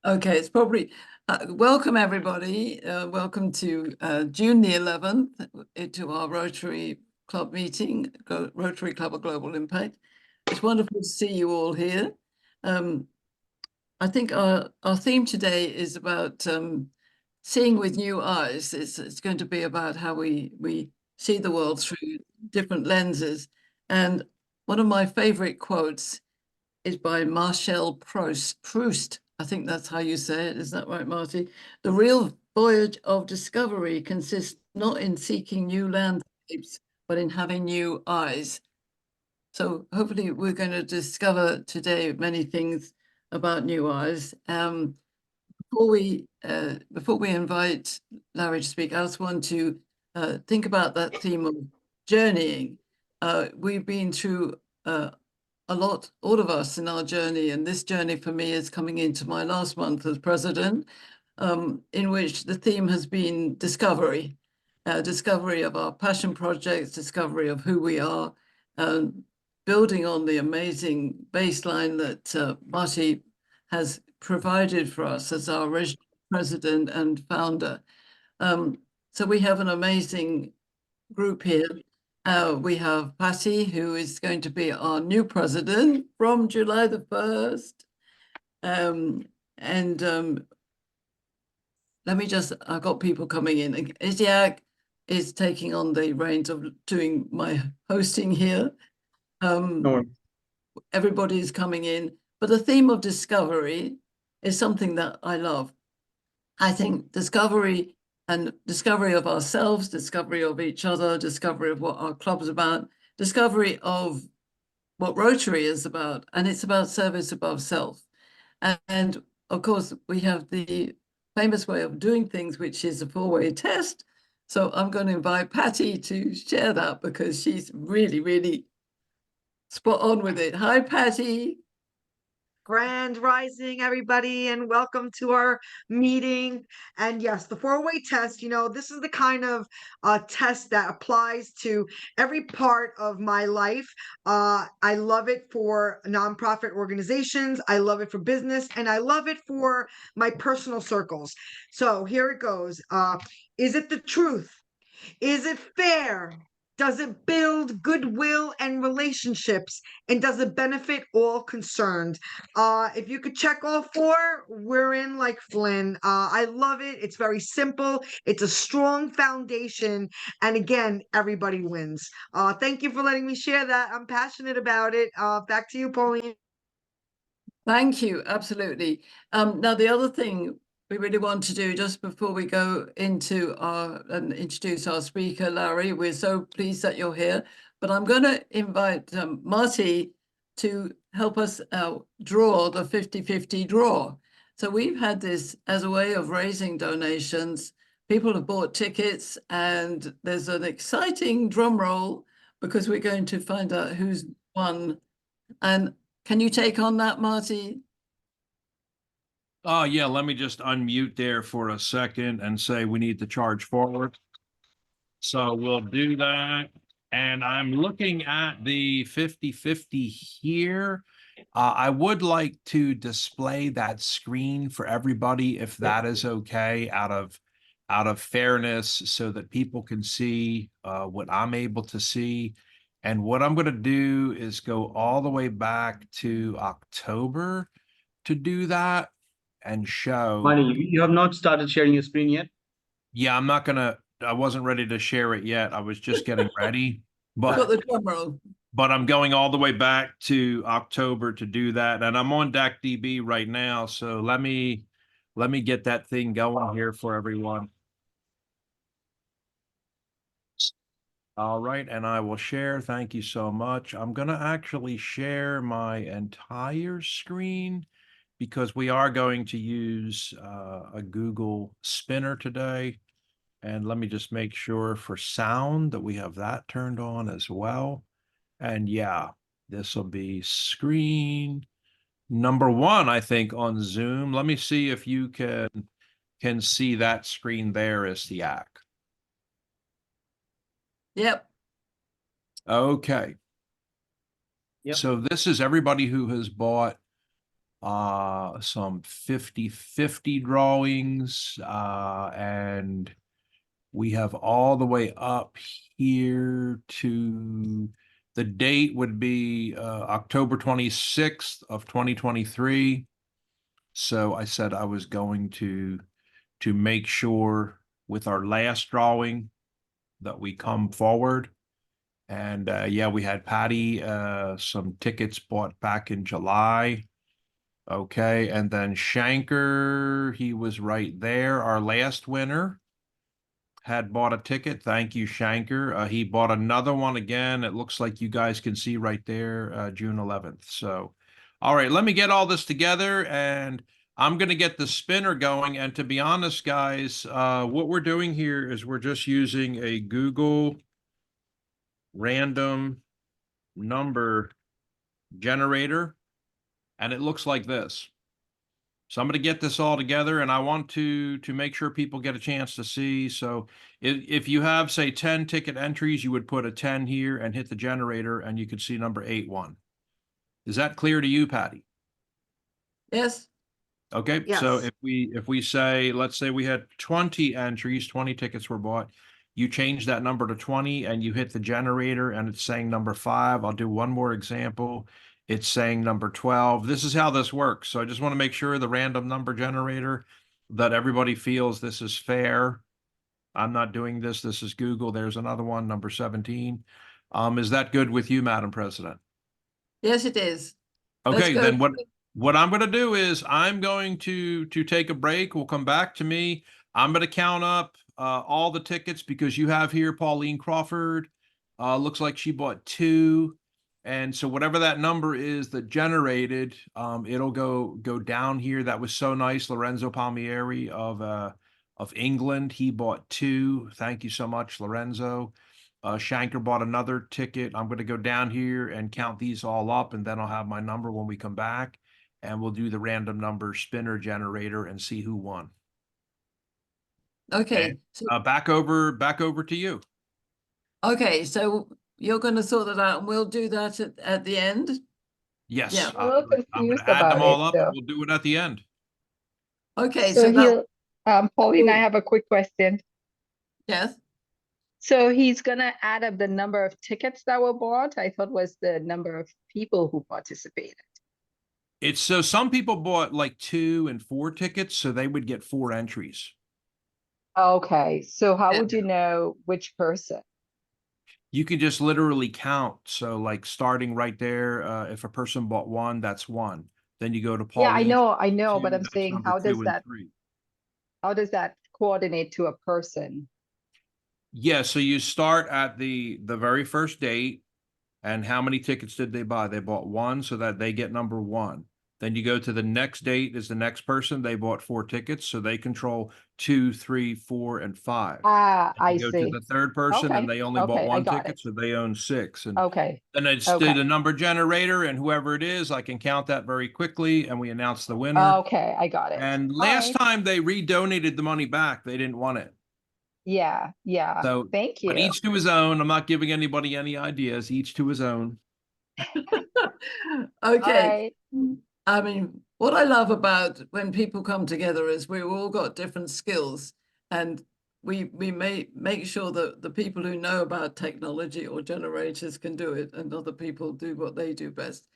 Okay, it's probably welcome everybody. Welcome to June the 11th to our Rotary Club meeting, Rotary Club of Global Impact. It's wonderful to see you all here. I think our theme today is about seeing with new eyes. It's going to be about how we see the world through different lenses. And one of my favorite quotes is by Marcel Proust. I think that's how you say it. Is that right, Marty? The real voyage of discovery consists not in seeking new landscapes, but in having new eyes. So hopefully we're going to discover today many things about new eyes. Before we invite Larry to speak, I just want to think about that theme of journeying. We've been through a lot, all of us in our journey, and this journey for me is coming into my last month as president, in which the theme has been discovery, discovery of our passion projects, discovery of who we are, building on the amazing baseline that Marty has provided for us as our original president and founder. So we have an amazing group here. We have Patty, who is going to be our new president from July the 1st. Let me just, I've got people coming in. Isiak is taking on the reins of doing my hosting here. No. Everybody is coming in. But the theme of discovery is something that I love. I think discovery and discovery of ourselves, discovery of each other, discovery of what our club's about, discovery of what Rotary is about, and it's about service above self. And of course, we have the famous way of doing things, which is a four-way test. So I'm going to invite Patty to share that because she's really, really spot on with it. Hi, Patty. Grand rising, everybody, and welcome to our meeting. And yes, the four-way test, this is the kind of test that applies to every part of my life. I love it for nonprofit organizations, I love it for business, and I love it for my personal circles. So here it goes. Is it the truth? Is it fair? Does it build goodwill and relationships? And does it benefit all concerned? If you could check all four, we're in like Flynn. I love it. It's very simple. It's a strong foundation. And again, everybody wins. Thank you for letting me share that. I'm passionate about it. Back to you, Pauline. Thank you. Absolutely. Now, the other thing we really want to do just before we go into and introduce our speaker, Larry, we're so pleased that you're here, but I'm going to invite Marty to help us draw the 50-50 draw. So we've had this as a way of raising donations. People have bought tickets and there's an exciting drum roll because we're going to find out who's won. And can you take on that, Marty? Oh, yeah, let me just unmute there for a second and say we need to charge forward. So we'll do that. And I'm looking at the 50-50 here. I would like to display that screen for everybody, if that is okay, out of fairness, so that people can see what I'm able to see. And what I'm going to do is go all the way back to October to do that and show. Money, you have not started sharing your screen yet? Yeah, I wasn't ready to share it yet. I was just getting ready. Got the drum roll. But I'm going all the way back to October to do that. And I'm on DACDB right now. So let me get that thing going here for everyone. All right, and I will share. Thank you so much. I'm going to actually share my entire screen because we are going to use a Google Spinner today. And let me just make sure for sound that we have that turned on as well. And yeah, this will be screen number 1, I think, on Zoom. Let me see if you can see that screen there as the act. Yep. Okay. Yep. So this is everybody who has bought some 50-50 drawings, and we have all the way up here to the date would be October 26th of 2023. So I said I was going to make sure with our last drawing that we come forward. And yeah, we had Patty, some tickets bought back in July. Okay, and then Shanker, he was right there. Our last winner had bought a ticket. Thank you, Shanker. He bought another one again. It looks like you guys can see right there, June 11th. So, all right, let me get all this together and I'm going to get the spinner going. And to be honest, guys, what we're doing here is we're just using a Google random number generator. And it looks like this. So I'm going to get this all together and I want to make sure people get a chance to see. So if you have, say, 10 ticket entries, you would put a 10 here and hit the generator and you could see number 81. Is that clear to you, Patty? Yes. Okay, Yes. so if we say, let's say we had 20 entries, 20 tickets were bought, you change that number to 20 and you hit the generator and it's saying number 5. I'll do one more example. It's saying number 12. This is how this works. So I just want to make sure the random number generator that everybody feels this is fair. I'm not doing this. This is Google. There's another one, number 17. Is that good with you, Madam President? Yes, it is. Let's Okay, go. then what I'm going to do is I'm going to take a break. We'll come back to me. I'm going to count up all the tickets because you have here Pauline Crawford. Looks like she bought 2. And so whatever that number is that generated, it'll go down here. That was so nice. Lorenzo Palmieri of England, he bought 2. Thank you so much, Lorenzo. Shanker bought another ticket. I'm going to go down here and count these all up, and then I'll have my number when we come back, and we'll do the random number spinner generator and see who won. Okay. And, So, back over to you. okay. So you're going to sort that out and we'll do that at the end. Yes, Yeah. I'm a little I'm going confused to add them about all it, up, and though. we'll do it at the end. Okay. So So that, he'll, Pauline, I have a quick question. yes. So he's gonna add up the number of tickets that were bought? I thought was the number of people who participated. It's so some people bought like 2 and 4 tickets, so they would get 4 entries. Okay, so how Yeah. would you know which person? You can just literally count. So like starting right there, if a person bought 1, that's 1. Then you go to Yeah, Pauline. I know, 2, but I'm that's saying number 2 and 3. how does that coordinate to a person? Yeah, so you start at the very first date, and how many tickets did they buy? They bought 1, so that they get number 1. Then you go to the next date is the next person. They bought 4 tickets, so they control 2, 3, 4, and 5. Ah, I You go to see. the third person, and Okay, they only bought okay, I 1 got ticket, it. so they own 6. And Okay, then it's okay. the number generator, and whoever it is, I can count that very quickly, and we announce the winner. Okay, I got it. And All last right. time they redonated the money back. They didn't want it. Yeah, yeah. So, Thank but you. each to his own. I'm not giving anybody any ideas. Each to his own. All Okay. right. I mean, what I love about when people come together is we've all got different skills, and we may make sure that the people who know about technology or generators can do it, and other people do what they do best.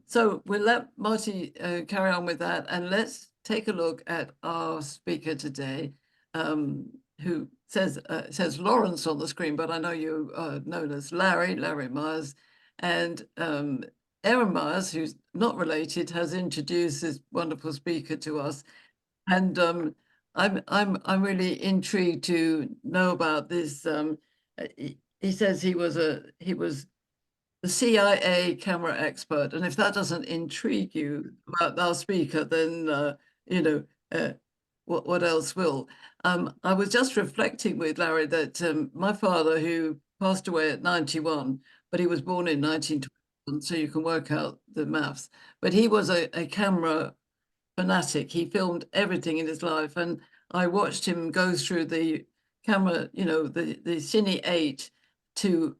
So we'll let Marty carry on with that, and let's take a look at our speaker today, who says Lawrence on the screen, but I know you are known as Larry Myers, and Aaron Myers, who's not related, has introduced this wonderful speaker to us, and I'm really intrigued to know about this. He says he was the CIA camera expert, and if that doesn't intrigue you about our speaker, then you know what else will? I was just reflecting with Larry that my father, who passed away at 91, but he was born in 1921, so you can work out the maths. But he was a camera fanatic. He filmed everything in his life, and I watched him go through the camera, the Cine 8 to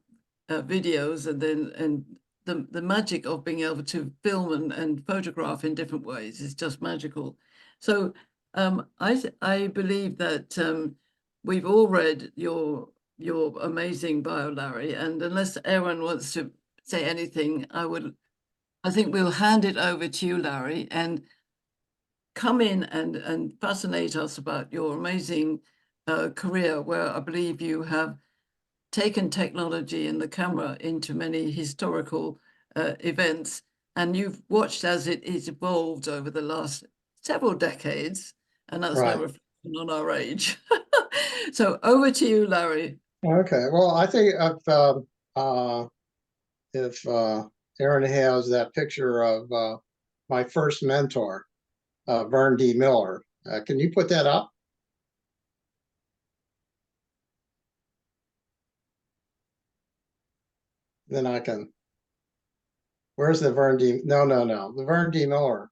videos, and the magic of being able to film and photograph in different ways is just magical. So I believe that we've all read your amazing bio, Larry, and unless Aaron wants to say anything, I think we'll hand it over to you, Larry, and come in and fascinate us about your amazing career, where I believe you have taken technology and the camera into many historical events, and you've watched as it is evolved over the last several decades, and that's Right. no reflection on our age. So over to you, Larry. Okay. Well, I think if Aaron has that picture of my first mentor, Vern D. Miller, can you put that up? Then I can. Where's the Vern D? No, the Vern D. Miller.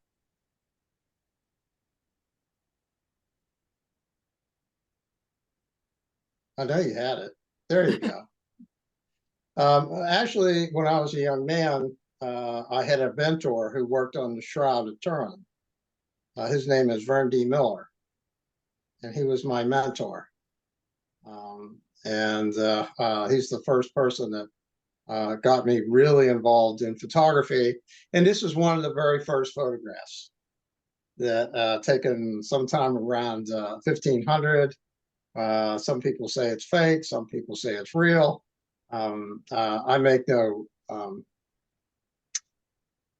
I know you had it. There you go. Actually, when I was a young man, I had a mentor who worked on the Shroud of Turin. His name is Vern D. Miller, and he was my mentor. He's the first person that got me really involved in photography. And this is one of the very first photographs that taken sometime around 1500. Some people say it's fake, some people say it's real. I make no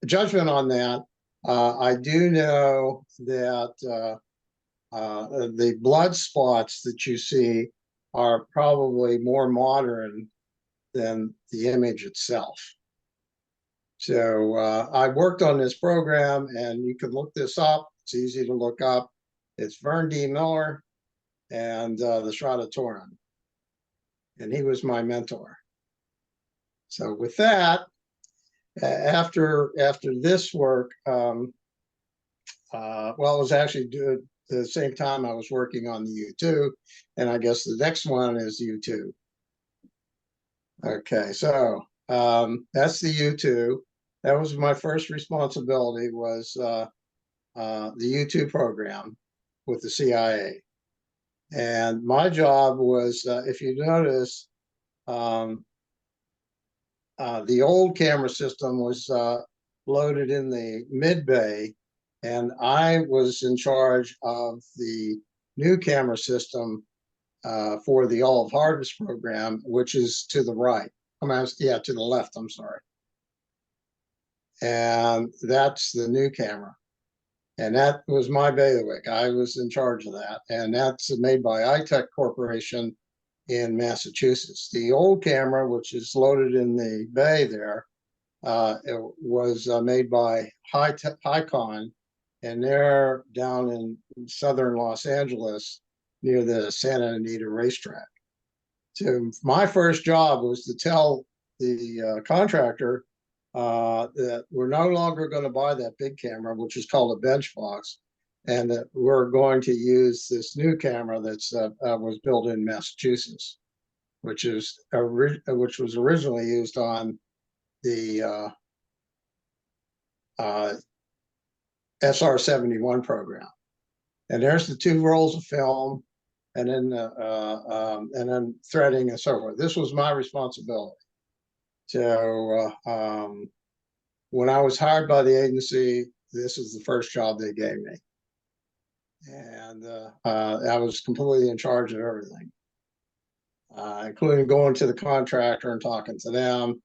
judgment on that. I do know that the blood spots that you see are probably more modern than the image itself. So I worked on this program, and you can look this up. It's easy to look up. It's Vern D. Miller and the Shroud of Turin. And he was my mentor. So with that, after this work, well, it was actually the same time I was working on the U2, and I guess the next one is U2. Okay, so that's the U2. That was my first responsibility, was the U2 program with the CIA. And my job was, if you notice, the old camera system was loaded in the mid bay, and I was in charge of the new camera system for the Olive Harvest program, which is to the right. Yeah, to the left, I'm sorry. And that's the new camera. And that was my bailiwick. I was in charge of that. And that's made by iTech Corporation in Massachusetts. The old camera, which is loaded in the bay there, it was made by Hicon, and they're down in southern Los Angeles near the Santa Anita racetrack. So my first job was to tell the contractor that we're no longer going to buy that big camera, which is called a bench box, and that we're going to use this new camera that's was built in Massachusetts, which was originally used on the SR-71 program. And there's the 2 rolls of film, and then threading and so forth. This was my responsibility. So when I was hired by the agency, this is the first job they gave me. And I was completely in charge of everything, including going to the contractor and talking to them.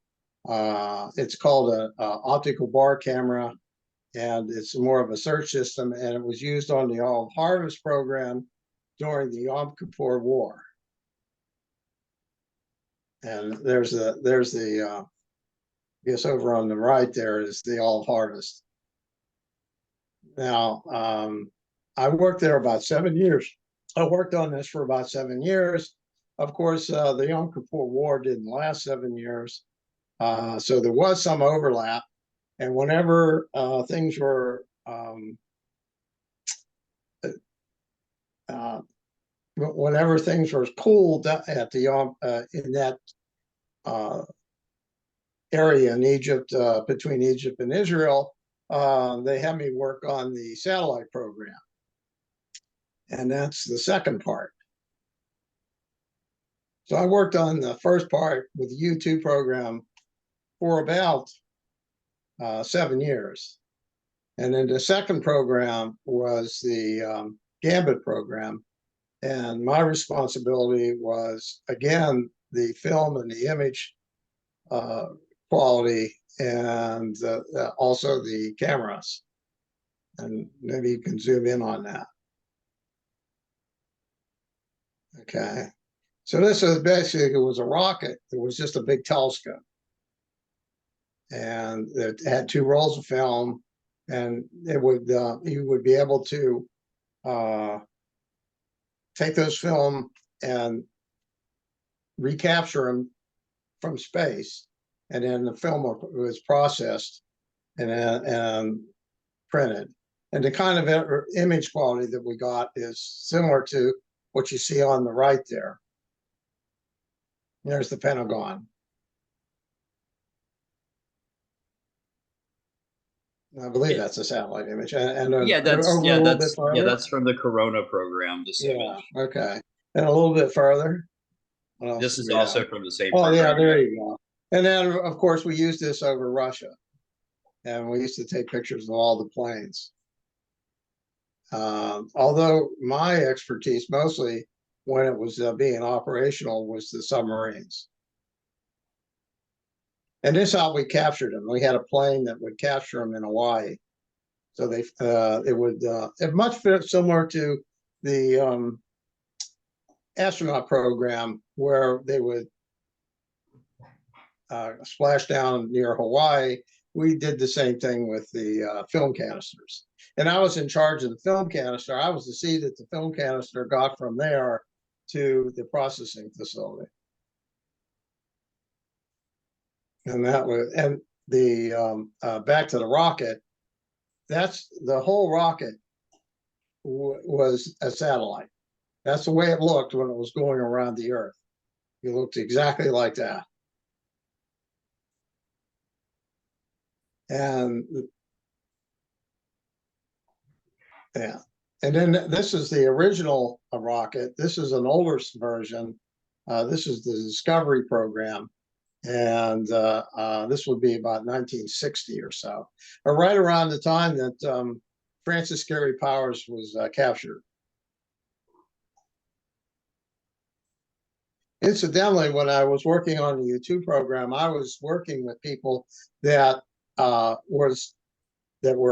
It's called an optical bar camera, and it's more of a search system, and it was used on the Olive Harvest program during the Yom Kippur War. And there's the I guess over on the right there is the Olive Harvest. Now, I worked there about 7 years. I worked on this for about 7 years. Of course, the Yom Kippur War didn't last 7 years. So there was some overlap. And whenever things were whenever things were cooled at the in that area in Egypt, between Egypt and Israel, they had me work on the satellite program. And that's the second part. So I worked on the first part with the U2 program for about 7 years. And then the second program was the Gambit program. And my responsibility was, again, the film and the image quality, and also the cameras. And maybe you can zoom in on that. Okay. So this was basically, it was a rocket. It was just a big telescope. And it had 2 rolls of film, and it would you would be able to take those film and recapture them from space, and then the film was processed and printed. And the kind of image quality that we got is similar to what you see on the right there. There's the Pentagon. I believe that's a satellite image. And Yeah, that's over a little bit further. that's from the Corona program. This Yeah. image. Okay. And a little bit further. This is also from the same Oh, program. yeah, there you go. And then, of course, we used this over Russia. And we used to take pictures of all the planes. Although my expertise mostly when it was being operational was the submarines. And this is how we captured them. We had a plane that would capture them in Hawaii. So they it would it much similar to the astronaut program, where they would splash down near Hawaii. We did the same thing with the film canisters. And I was in charge of the film canister. I was to see that the film canister got from there to the processing facility. And that was, and the back to the rocket, that's the whole rocket was a satellite. That's the way it looked when it was going around the Earth. It looked exactly like that. And yeah, and then this is the original rocket. This is an older version. This is the Discovery program. And this would be about 1960 or so, or right around the time that Francis Gary Powers was captured. Incidentally, when I was working on the U2 program, I was working with people that were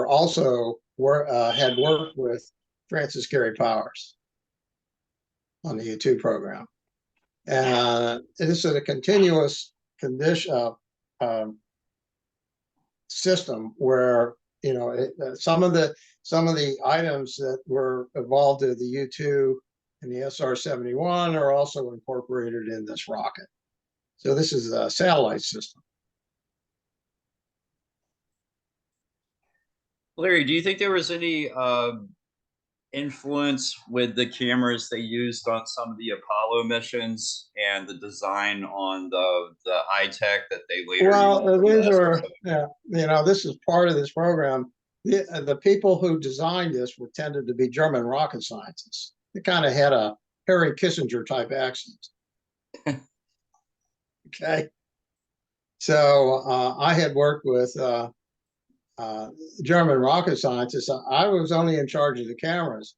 also had worked with Francis Gary Powers on the U2 program, and this is a continuous condition system where, you know, some of the items that were involved in the U2 and the SR-71 are also incorporated in this rocket. So this is a satellite system. Larry, do you think there was any influence with the cameras they used on some of the Apollo missions and the design on the iTech that they later Well, used? these are, yeah, you know, this is part of this program. The people who designed this were tended to be German rocket scientists. They kind of had a Harry Kissinger type accent. Okay. So I had worked with German rocket scientists. I was only in charge of the cameras.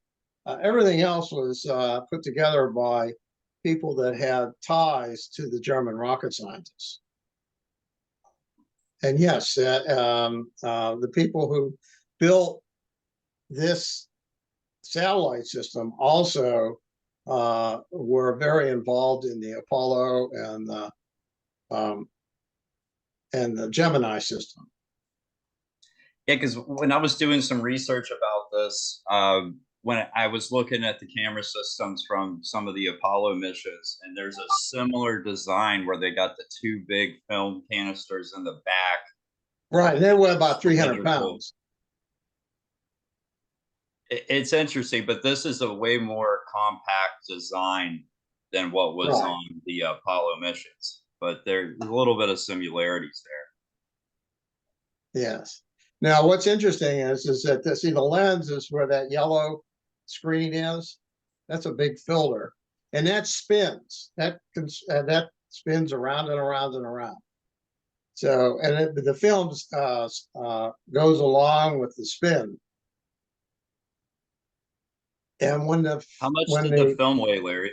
Everything else was put together by people that had ties to the German rocket scientists. And yes, the people who built this satellite system also were very involved in the Apollo and the Gemini system. Yeah, because when I was doing some research about this, when I was looking at the camera systems from some of the Apollo missions, and there's a similar design where they got the 2 big film canisters in the back. Right, they were about 300 pounds. It's interesting, but this is a way more compact design than what was on the Apollo missions. But there's a little bit of similarities there. Yes. Now, what's interesting is that see the lens is where that yellow screen is. That's a big filter, and that spins. That spins around and around and around. So, and the film goes along with the spin. And when How much did the film weigh, Larry?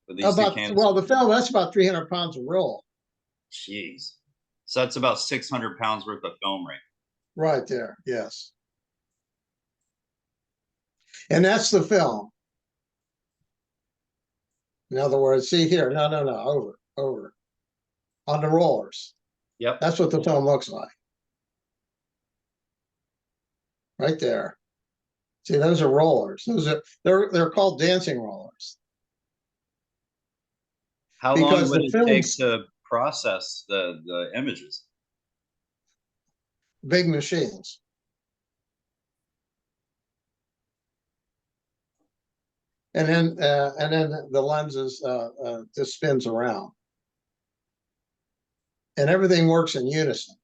With these two cameras? well, the film, that's about 300 pounds of roll. Jeez. So that's about 600 pounds worth of film Right there, yes. And that's the film. In other words, see here, no, over. On the rollers. Yep. That's what the film looks like. Right there. See, those are rollers. They're called dancing rollers. How long Because would the it take films- to process the images? Big machines. And then the lenses just spins around. And everything works in unison.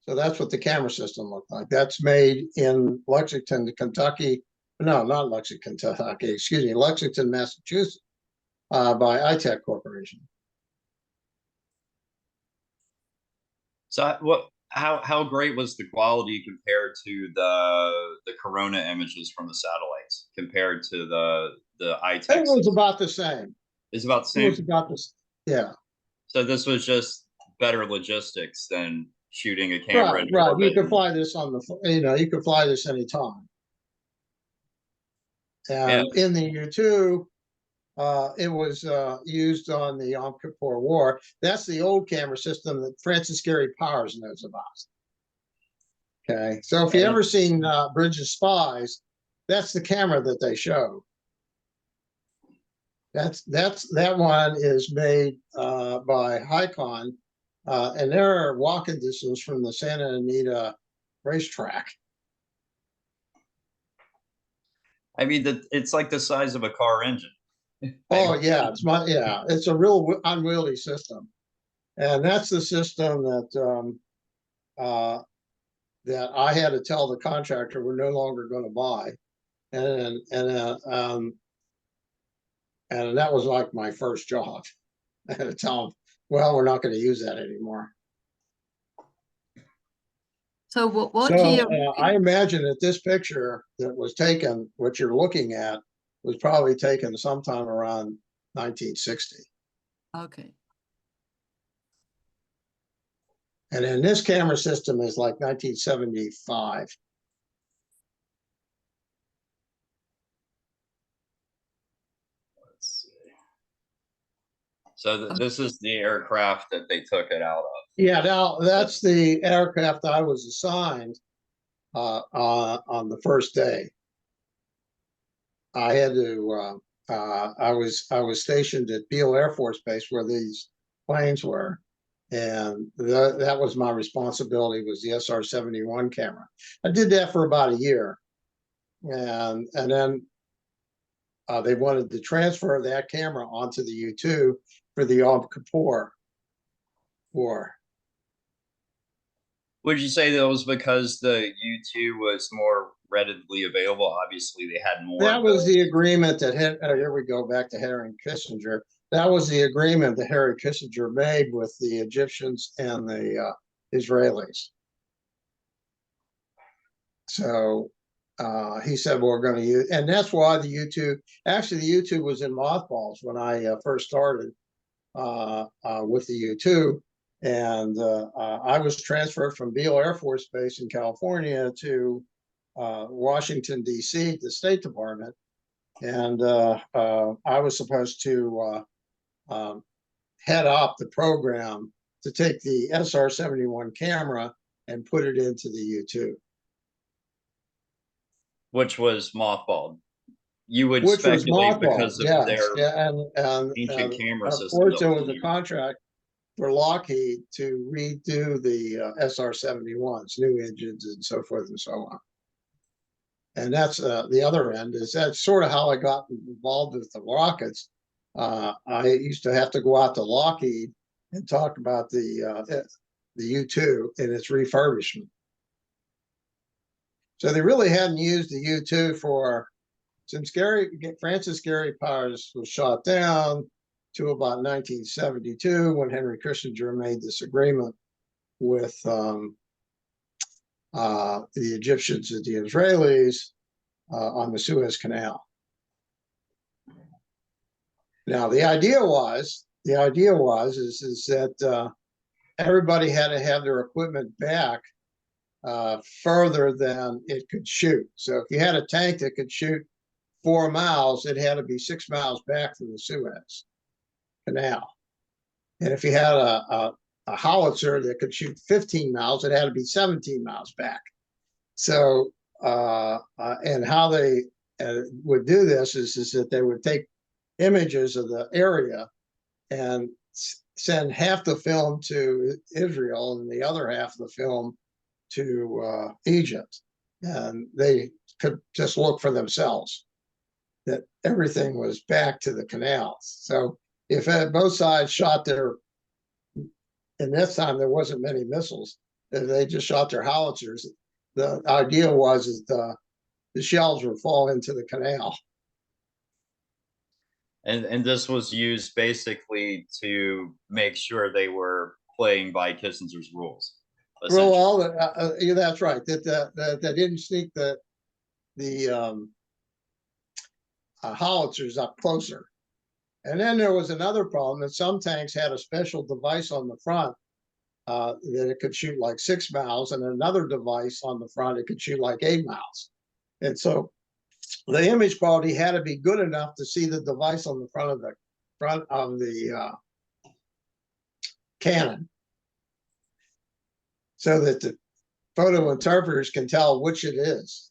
So that's what the camera system looked like. That's made in Lexington, Kentucky. No, not Lexington, Kentucky. Excuse me, Lexington, Massachusetts, by iTech Corporation. So how great was the quality compared to the Corona images from the satellites compared to the iTech? It was about the same. It's about the It was same. about this. Yeah. So this was just better logistics than shooting a camera. Right, in right. You orbit. can fly this on the, you can fly this anytime. And in the U-2, it was used on the Yom Kippur War. That's the old camera system that Francis Gary Powers knows about. Okay, so if you ever seen Bridge of Spies, that's the camera that they show. That one is made by Hycon, and they're walking distance from the Santa Anita racetrack. I mean, it's like the size of a car engine. Oh yeah, it's a real unwieldy system, and that's the system that that I had to tell the contractor we're no longer going to buy, and that was like my first job. I had to tell them, well, we're not going to use that anymore. So what So year? I imagine that this picture that was taken, what you're looking at, was probably taken sometime around 1960. Okay. And then this camera system is like 1975. Let's see. So this is the aircraft that they took it out of. Yeah, now that's the aircraft I was assigned on the first day. I had to. I was stationed at Beale Air Force Base where these planes were, and that was my responsibility. Was the SR-71 camera. I did that for about a year, and then they wanted to transfer that camera onto the U-2 for the Yom Kippur War. Would you say that was because the U-2 was more readily available? Obviously, they had more. That was the agreement that here we go back to Henry Kissinger. That was the agreement that Henry Kissinger made with the Egyptians and the Israelis. So he said, well, we're going to use, and that's why the U-2, actually the U-2 was in mothballs when I first started with the U-2. And I was transferred from Beale Air Force Base in California to Washington, D.C., the State Department. And I was supposed to head up the program to take the SR-71 camera and put it into the U-2. Which was mothballed. You would Which was speculate mothballed, because of yes. their and ancient camera of system. course, there was a contract for Lockheed to redo the SR-71s, new engines and so forth and so on. And that's the other end, is that's sort of how I got involved with the rockets. I used to have to go out to Lockheed and talk about the U-2 and its refurbishment. So they really hadn't used the U-2 since Francis Gary Powers was shot down to about 1972, when Henry Kissinger made this agreement with the Egyptians and the Israelis on the Suez Canal. Now, the idea was that everybody had to have their equipment back further than it could shoot. So if you had a tank that could shoot 4 miles, it had to be 6 miles back from the Suez Canal. And if you had a howitzer that could shoot 15 miles, it had to be 17 miles back. So, and how they would do this is that they would take images of the area and send half the film to Israel and the other half of the film to Egypt. And they could just look for themselves that everything was back to the canals. So if both sides shot their, and this time there wasn't many missiles, they just shot their howitzers. The idea was that the shells would fall into the canal. And this was used basically to make sure they were playing by Kissinger's rules. Well, yeah, that's right. That didn't sneak the howitzers up closer. And then there was another problem that some tanks had a special device on the front that it could shoot like 6 miles, and another device on the front it could shoot like 8 miles. And so the image quality had to be good enough to see the device on the front of the cannon, so that the photo interpreters can tell which it is.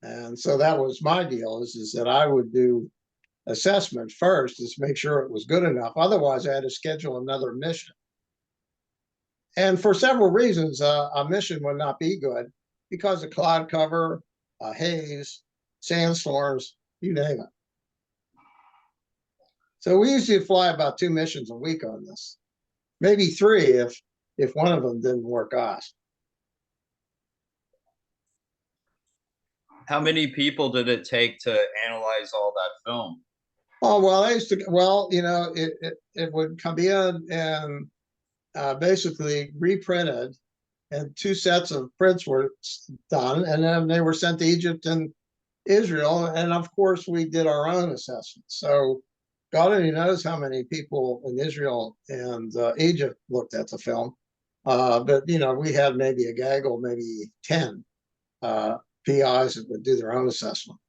And so that was my deal, is that I would do assessment first to make sure it was good enough. Otherwise, I had to schedule another mission. And for several reasons, a mission would not be good because of cloud cover, haze, sandstorms, you name it. So we usually fly about 2 missions a week on this, maybe 3 if one of them didn't work out. How many people did it take to analyze all that film? Oh, well, you know, it would come in and basically reprinted, and 2 sets of prints were done, and then they were sent to Egypt and Israel. And of course, we did our own assessment. So God only knows how many people in Israel and Egypt looked at the film. But, you know, we had maybe a gaggle, maybe 10 PIs that would do their own assessment.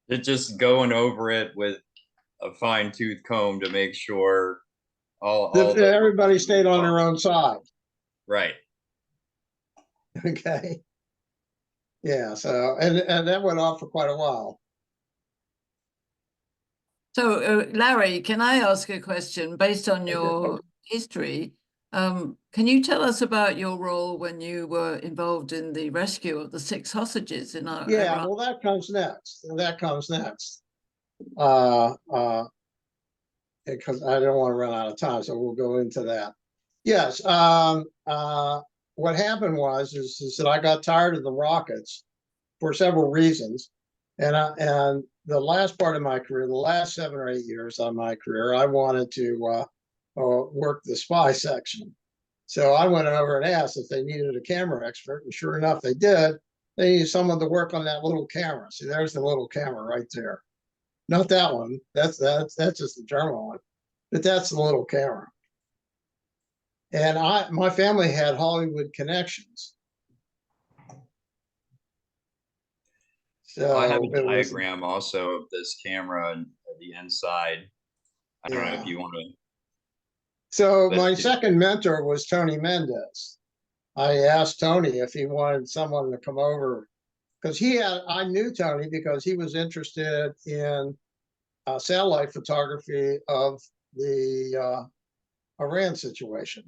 It's just going over it with a fine-tooth comb to make sure everybody stayed on their own side. Right. Okay. Yeah. So, and that went on for quite a while. So, Larry, can I ask a question based on your history? Can you tell us about your role when you were involved in the rescue of the 6 hostages in Iraq? Yeah, well, that comes next. Because I don't want to run out of time, so we'll go into that. Yes. What happened was that I got tired of the rockets for several reasons, and the last part of my career, the last 7 or 8 years of my career, I wanted to work the spy section. So I went over and asked if they needed a camera expert, and sure enough, they did. They needed someone to work on that little camera. See, there's the little camera right there. Not that one. That's just the German one, but that's the little camera. And my family had Hollywood connections. So I have a diagram also of this camera and the inside. I don't know if you want to. So my second mentor was Tony Mendez. I asked Tony if he wanted someone to come over, because I knew Tony because he was interested in satellite photography of the Iran situation.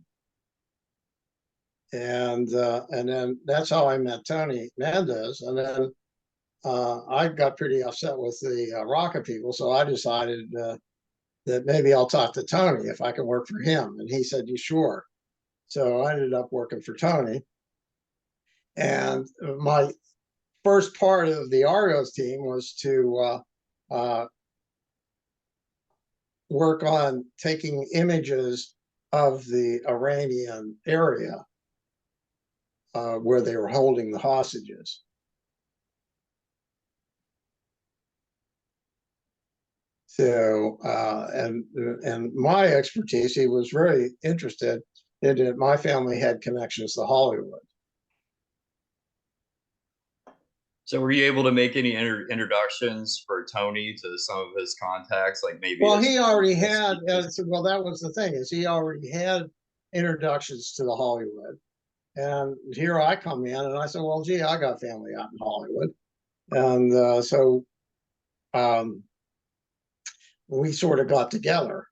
And then that's how I met Tony Mendez. And then I got pretty upset with the rocket people, so I decided that maybe I'll talk to Tony if I can work for him. And he said, you sure? So I ended up working for Tony. And my first part of the Argos team was to work on taking images of the Iranian area where they were holding the hostages. So, and my expertise, he was very interested in it. My family had connections to Hollywood. So were you able to make any introductions for Tony to some of his contacts, like maybe? Well, his- he already had, well, that was the thing, is he already had introductions to the Hollywood. And here I come in and I said, well, gee, I got family out in Hollywood. And so we sort of got together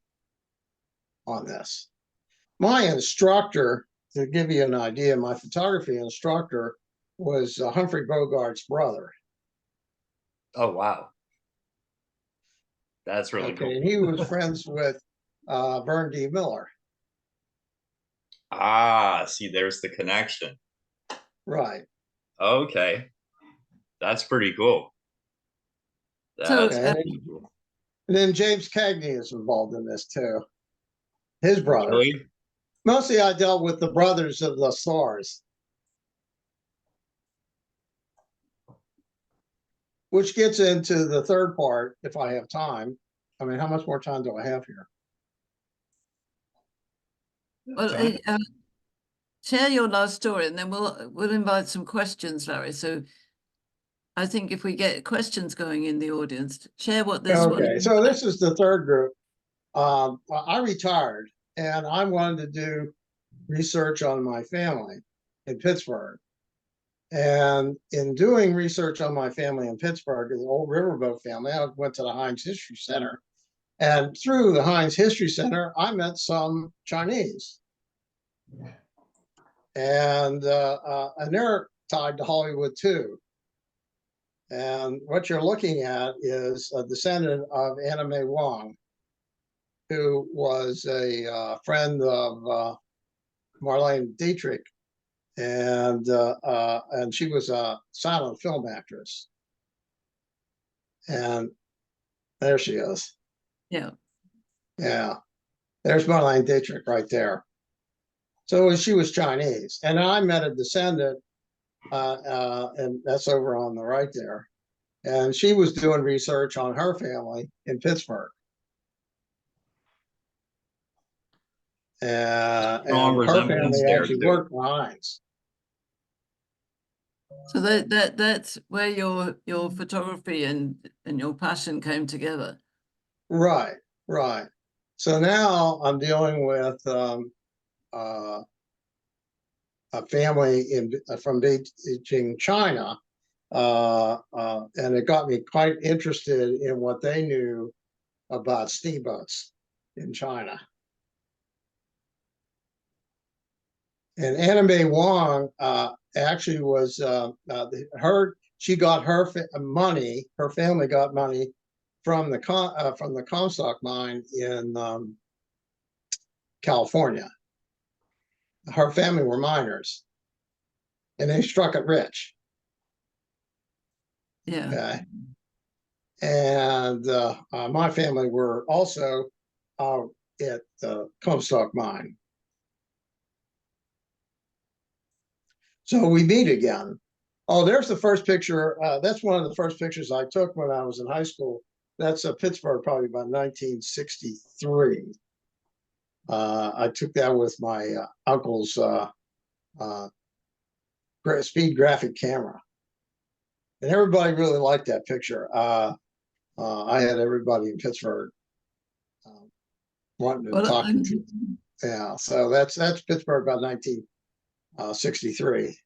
on this. My instructor, to give you an idea, my photography instructor was Humphrey Bogart's brother. Oh, wow. That's really Okay, cool. and he was friends with Vern D. Miller. Ah, see, there's the connection. Right. Okay. That's pretty cool. So, That's Okay. pretty cool. And then James Cagney is involved in this too. His brother. Really? Mostly I dealt with the brothers of the stars. Which gets into the third part, if I have time. I mean, how much more time do I have here? well, share your last story, and then we'll invite some questions, Larry. So I think if we get questions going in the audience, share what this one. Okay, so this is the third group. Well, I retired and I wanted to do research on my family in Pittsburgh. And in doing research on my family in Pittsburgh, the old Riverboat family, I went to the Heinz History Center. And through the Heinz History Center, I met some Chinese. And they're tied to Hollywood too. And what you're looking at is a descendant of Anna May Wong, who was a friend of Marlene Dietrich, and she was a silent film actress. And there she is. Yeah. Yeah, there's Marlene Dietrich right there. So she was Chinese, and I met a descendant, and that's over on the right there. And she was doing research on her family in Pittsburgh. Strong And her family resemblance there, actually too. worked for Heinz. So that's where your photography and your passion came together. Right, right. So now I'm dealing with a family from Beijing, China, and it got me quite interested in what they knew about steamboats in China. And Anna May Wong actually was she got her money. Her family got money from the Comstock mine in California. Her family were miners, and they struck it rich. Yeah. Okay. And my family were also at the Comstock mine. So we meet again. Oh, there's the first picture. That's one of the first pictures I took when I was in high school. That's Pittsburgh, probably about 1963. I took that with my uncle's speed graphic camera. And everybody really liked that picture. I had everybody in Pittsburgh wanting to talk to me. Yeah, so that's Pittsburgh about 1963.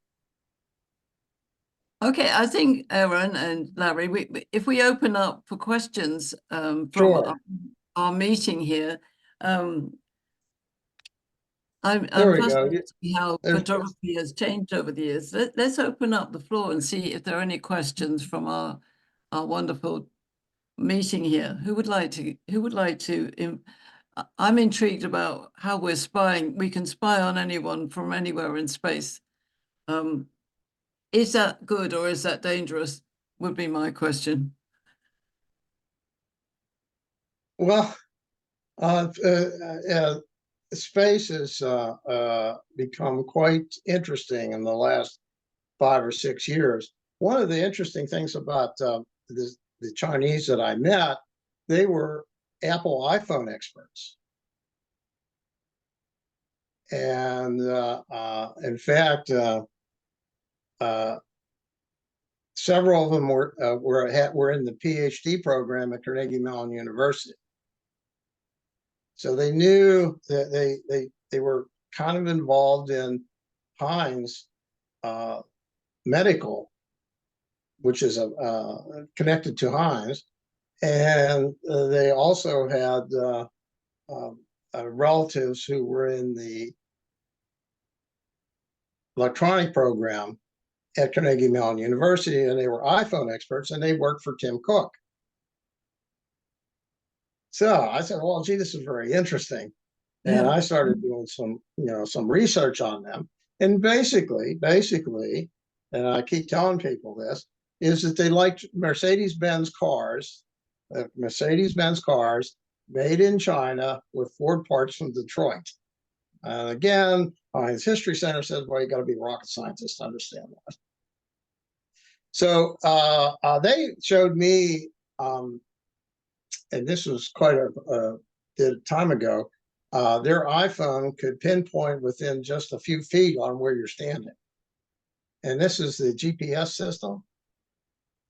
Okay, I think Aaron and Larry, if we open up for questions from Sure. our meeting here, I'm There we go. fascinated to see how There's- photography has changed over the years. Let's open up the floor and see if there are any questions from our wonderful meeting here? Who would like to, I'm intrigued about how we're spying. We can spy on anyone from anywhere in space. Is that good or is that dangerous? Would be my question. Well, space has become quite interesting in the last 5 or 6 years. One of the interesting things about the Chinese that I met, they were Apple iPhone experts. And in fact, several of them were in the PhD program at Carnegie Mellon University. So they knew that they were kind of involved in Heinz Medical, which is connected to Heinz, and they also had relatives who were in the electronic program at Carnegie Mellon University, and they were iPhone experts, and they worked for Tim Cook. So I said, well, gee, this is very interesting. And I started doing some research on them. And basically, and I keep telling people this, is that they liked Mercedes-Benz cars made in China with Ford parts from Detroit. And again, Heinz History Center says, well, you got to be a rocket scientist to understand that. So they showed me, and this was quite a time ago, their iPhone could pinpoint within just a few feet on where you're standing. And this is the GPS system.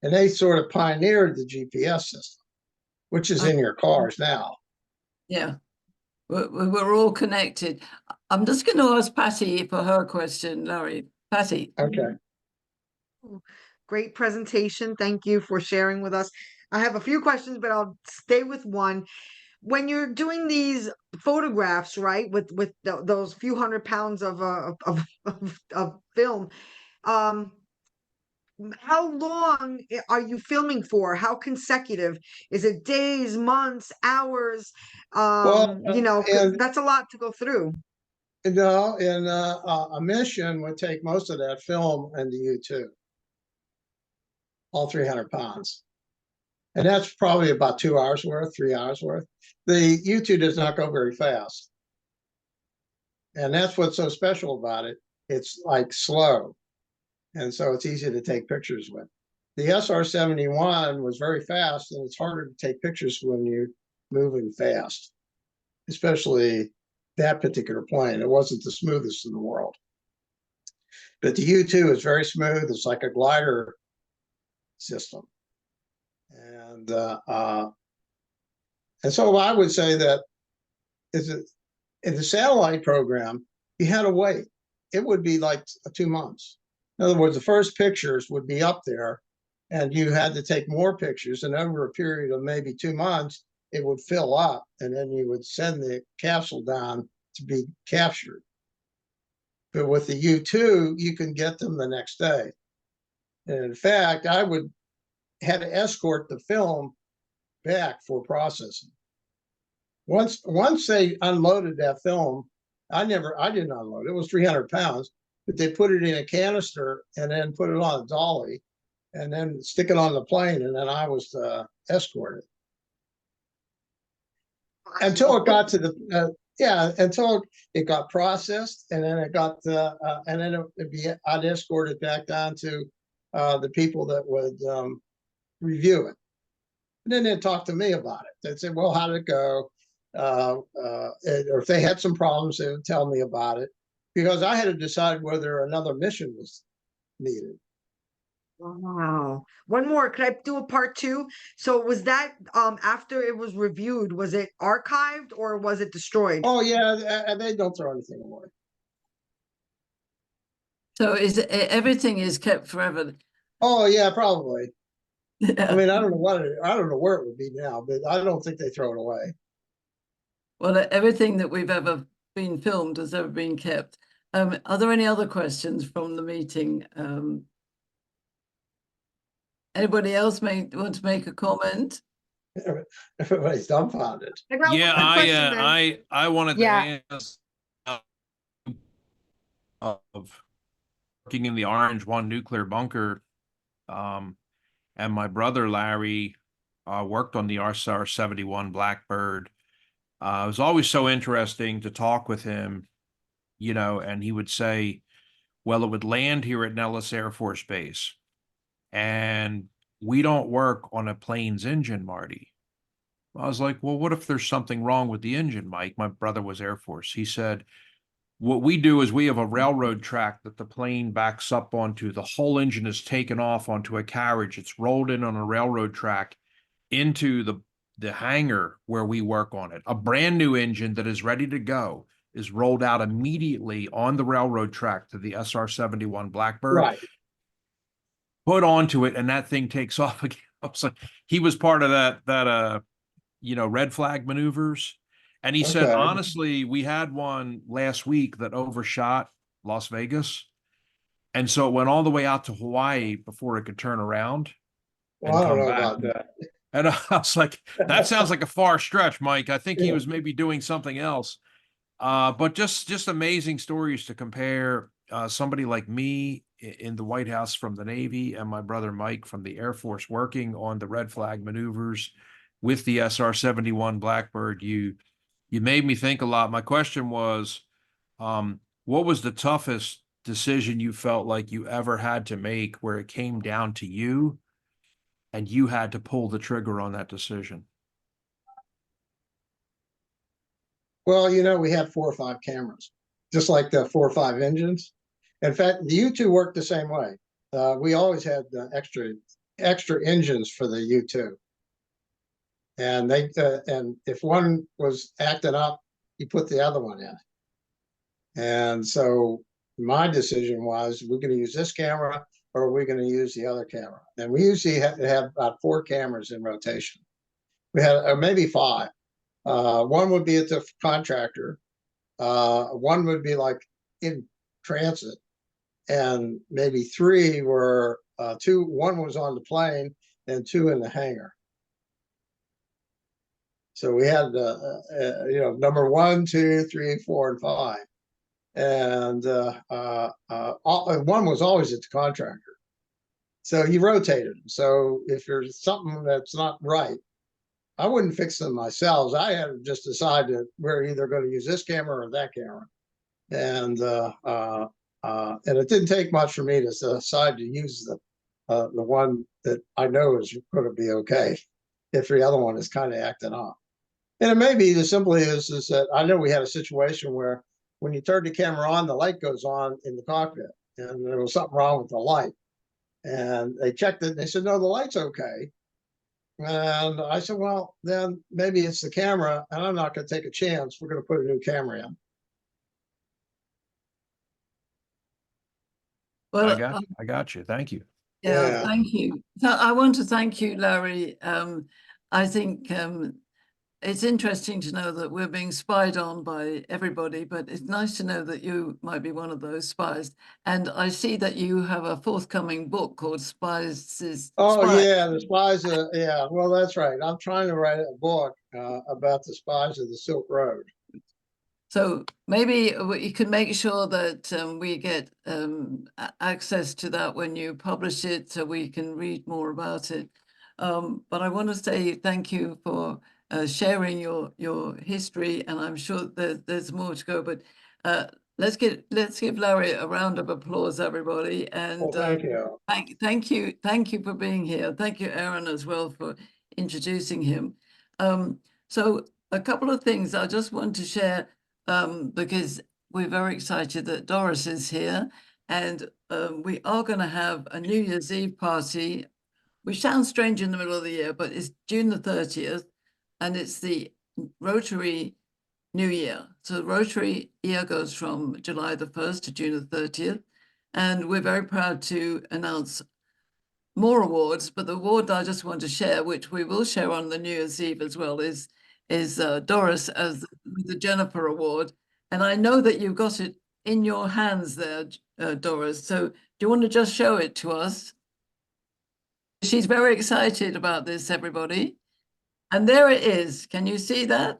And they sort of pioneered the GPS system, which is in your cars now. Yeah, we're all connected. I'm just going to ask Patty for her question, Larry. Patty. Okay. Great presentation. Thank you for sharing with us. I have a few questions, but I'll stay with one. When you're doing these photographs, right, with those few 100 pounds of film, how long are you filming for? How consecutive? Is it days, months, hours? That's a lot to go through. No, and a mission would take most of that film and the U2, all 300 pounds. And that's probably about 2 hours worth, 3 hours worth. The U2 does not go very fast. And that's what's so special about it. It's like slow. And so it's easy to take pictures with. The SR-71 was very fast, and it's harder to take pictures when you're moving fast, especially that particular plane. It wasn't the smoothest in the world. But the U2 is very smooth. It's like a glider system. And so I would say that in the satellite program, you had to wait. It would be like 2 months. In other words, the first pictures would be up there, and you had to take more pictures. And over a period of maybe 2 months, it would fill up, and then you would send the capsule down to be captured. But with the U2, you can get them the next day. And in fact, I had to escort the film back for processing. Once they unloaded that film, I didn't unload it. It was 300 pounds, but they put it in a canister and then put it on a dolly and then stick it on the plane. And then I was escorted until it got to until it got processed, and then it got and then I'd escort it back down to the people that would review it. And then they'd talk to me about it. They'd say, well, how did it go? Or if they had some problems, they would tell me about it, because I had to decide whether another mission was needed. Wow. One more. Could I do a part 2? So was that after it was reviewed, was it archived or was it destroyed? Oh, yeah. They don't throw anything away. So everything is kept forever? Oh, yeah, probably. Yeah. I mean, I don't know where it would be now, but I don't think they throw it away. Well, everything that we've ever been filmed has ever been kept. Are there any other questions from the meeting? Anybody else want to make a comment? Everybody's dumbfounded. I got Yeah, one more question then. I wanted to Yeah. ask of working in the Orange One nuclear bunker. And my brother Larry worked on the RSR-71 Blackbird. It was always so interesting to talk with him, you know, and he would say, well, it would land here at Nellis Air Force Base. And we don't work on a plane's engine, Marty. I was like, well, what if there's something wrong with the engine, Mike? My brother was Air Force. He said, what we do is we have a railroad track that the plane backs up onto. The whole engine is taken off onto a carriage. It's rolled in on a railroad track into the hangar where we work on it. A brand new engine that is ready to go is rolled out immediately on the railroad track to the SR-71 Blackbird. Right. Put onto it, and that thing takes off again. I was like, he was part of that you know, red flag maneuvers. And he said, Okay. honestly, we had one last week that overshot Las Vegas. And so it went all the way out to Hawaii before it could turn around Well, I don't come know back. about that. And I was like, that sounds like a far stretch, Mike. I think he was maybe doing something else. But just amazing stories to compare somebody like me in the White House from the Navy and my brother Mike from the Air Force working on the red flag maneuvers with the SR-71 Blackbird. You made me think a lot. My question was, what was the toughest decision you felt like you ever had to make where it came down to you and you had to pull the trigger on that decision? Well, you know, we had 4 or 5 cameras, just like the 4 or 5 engines. In fact, the U2 worked the same way. We always had extra engines for the U2. And and if one was acting up, you put the other one in. And so my decision was, we're going to use this camera or are we going to use the other camera? And we usually have about 4 cameras in rotation. We had or maybe 5. One would be at the contractor. One would be like in transit, and maybe 3 were 2. One was on the plane and 2 in the hangar. So we had, you know, number 1, 2, 3, 4, and 5, and one was always at the contractor. So he rotated them. So if there's something that's not right, I wouldn't fix them myself. I had to just decide that we're either going to use this camera or that camera, and it didn't take much for me to decide to use the one that I know is going to be okay if the other one is kind of acting up. And it may be as simply as that I know we had a situation where when you turn the camera on, the light goes on in the cockpit, and there was something wrong with the light. And they checked it, and they said, no, the light's okay. And I said, well, then maybe it's the camera, and I'm not going to take a chance. We're going to put a new camera in. Well, I got you. Thank you. yeah, thank you. So I want to thank you, Larry. I think it's interesting to know that we're being spied on by everybody, but it's nice to know that you might be one of those spies. And I see that you have a forthcoming book called Spies. Oh, Spies. yeah, the Spies. Yeah, well, that's right. I'm trying to write a book about the Spies of the Silk Road. So maybe you can make sure that we get access to that when you publish it, so we can read more about it. But I want to say thank you for sharing your history, and I'm sure there's more to go. But let's give Larry a round of applause, everybody. And Well, thank you. Thank you for being here. Thank you, Aaron, as well, for introducing him. So a couple of things I just want to share. Because we're very excited that Doris is here, and we are going to have a New Year's Eve party, which sounds strange in the middle of the year, but it's June the 30th, and it's the Rotary New Year. So the Rotary year goes from July the 1st to June the 30th, and we're very proud to announce more awards, but the award I just want to share, which we will share on the New Year's Eve as well, is Doris as the Jennifer Award. And I know that you've got it in your hands there, Doris. So do you want to just show it to us? She's very excited about this, everybody. And there it is. Can you see that?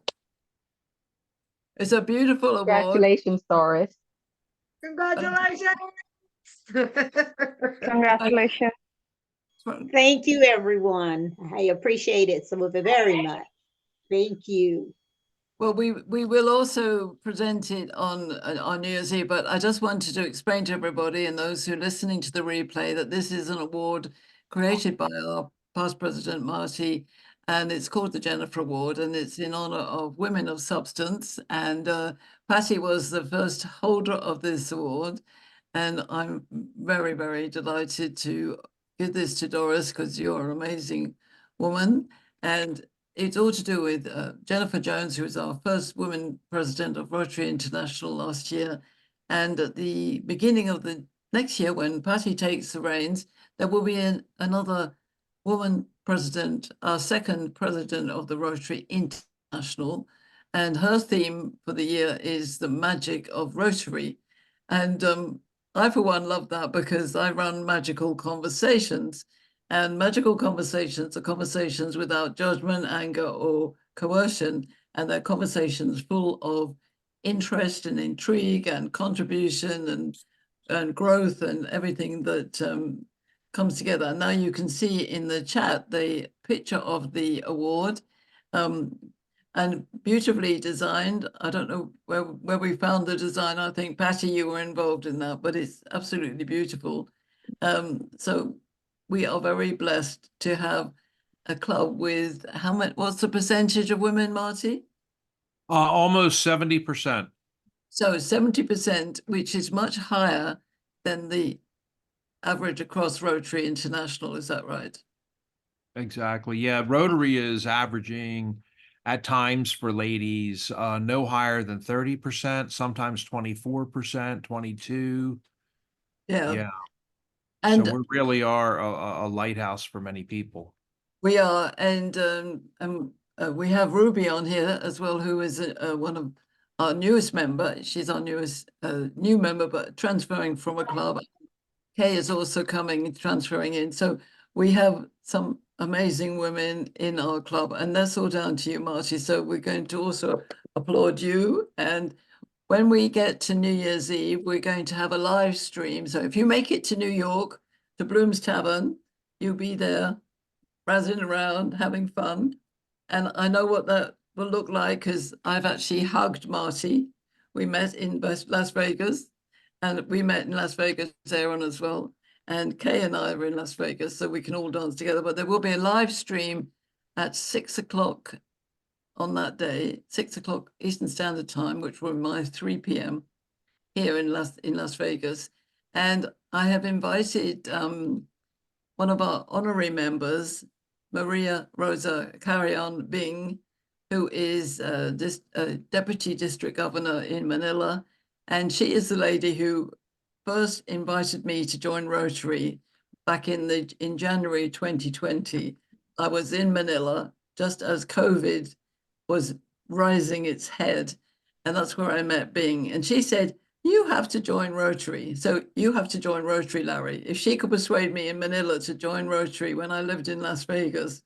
It's a beautiful award. Congratulations, Doris. Congratulations. Congratulations. Thank you, everyone. I appreciate it so very much. Thank you. Well, we will also present it on New Year's Eve, but I just wanted to explain to everybody and those who are listening to the replay that this is an award created by our past president, Marty, and it's called the Jennifer Award, and it's in honor of women of substance. And Patty was the first holder of this award, and I'm very, very delighted to give this to Doris because you're an amazing woman. And it's all to do with Jennifer Jones, who was our first woman president of Rotary International last year. And at the beginning of the next year, when Patty takes the reins, there will be another woman president, our second president of the Rotary International. And her theme for the year is the magic of Rotary. And I, for one, love that because I run magical conversations. And magical conversations are conversations without judgment, anger, or coercion. And they're conversations full of interest and intrigue and contribution and growth and everything that comes together. Now you can see in the chat the picture of the award and beautifully designed. I don't know where we found the design. I think, Patty, you were involved in that, but it's absolutely beautiful. So we are very blessed to have a club with how much, what's the percentage of women, Marty? Almost 70%. So 70%, which is much higher than the average across Rotary International, is that right? Exactly. Yeah, Rotary is averaging at times for ladies no higher than 30%, sometimes 24%, 22. Yeah. And so we really are a lighthouse for many people. we are, and we have Ruby on here as well, who is one of our newest member. She's our newest new member, but transferring from a club. Kay is also transferring in. So we have some amazing women in our club, and that's all down to you, Marty. So we're going to also applaud you. And when we get to New Year's Eve, we're going to have a live stream. So if you make it to New York, to Bloom's Tavern, you'll be there, razzing around, having fun. And I know what that will look like because I've actually hugged Marty. We met in Las Vegas, and we met in Las Vegas, Aaron, as well. And Kay and I were in Las Vegas, so we can all dance together. But there will be a live stream at 6 o'clock on that day, 6 o'clock Eastern Standard Time, which will be my 3 p.m. here in Las Vegas. And I have invited one of our honorary members, Maria Rosa Carrion Bing, who is Deputy District Governor in Manila. And she is the lady who first invited me to join Rotary back in January 2020. I was in Manila just as COVID was rising its head. And that's where I met Bing. And she said, you have to join Rotary. So you have to join Rotary, Larry. If she could persuade me in Manila to join Rotary when I lived in Las Vegas.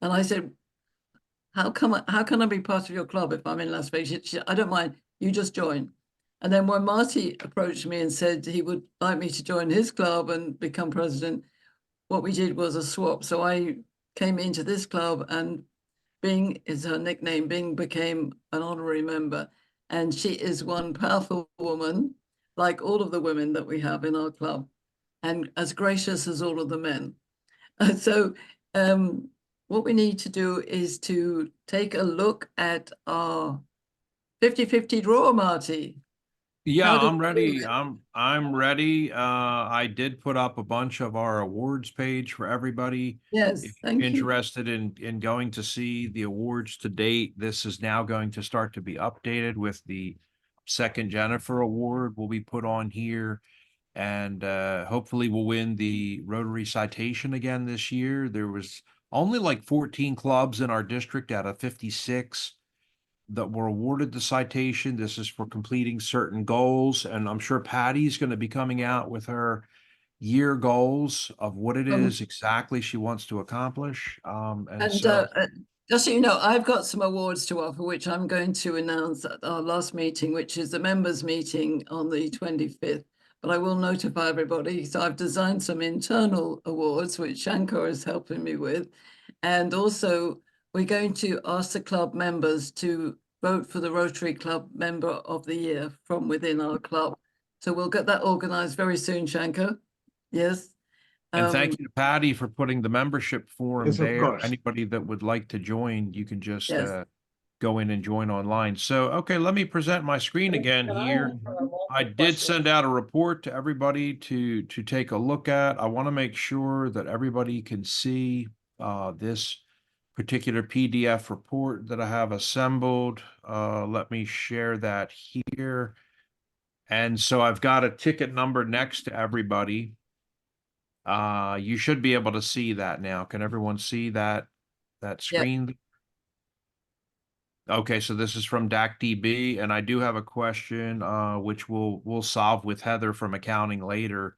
And I said, how can I be part of your club if I'm in Las Vegas? She said, I don't mind, you just join. And then when Marty approached me and said he would like me to join his club and become president, what we did was a swap. So I came into this club, and Bing is her nickname. Bing became an honorary member. And she is one powerful woman, like all of the women that we have in our club, and as gracious as all of the men. So what we need to do is to take a look at our 50-50 draw, Marty. Yeah, I'm ready. I'm ready. I did put up a bunch of our awards page for everybody. Yes, If thank you're you. interested in going to see the awards to date, this is now going to start to be updated with the second Jennifer Award will be put on here. And hopefully we'll win the Rotary citation again this year. There was only like 14 clubs in our district out of 56 that were awarded the citation. This is for completing certain goals. And I'm sure Patty's going to be coming out with her year goals of what it is exactly she wants to accomplish. Just so you know, I've got some awards to offer, which I'm going to announce at our last meeting, which is the members' meeting on the 25th. But I will notify everybody. So I've designed some internal awards, which Shankar is helping me with. And also, we're going to ask the club members to vote for the Rotary Club Member of the Year from within our club. So we'll get that organized very soon, Shankar. Yes. And thank you to Patty for putting the membership form Yes, of there. course. Anybody that would like to join, you can just Yes. go in and join online. So, okay, let me present my screen again here. I did send out a report to everybody to take a look at. I want to make sure that everybody can see this particular PDF report that I have assembled. Let me share that here. And so I've got a ticket number next to everybody. You should be able to see that now. Can everyone see that screen? Okay, so this is from DACDB, and I do have a question, which we'll solve with Heather from accounting later,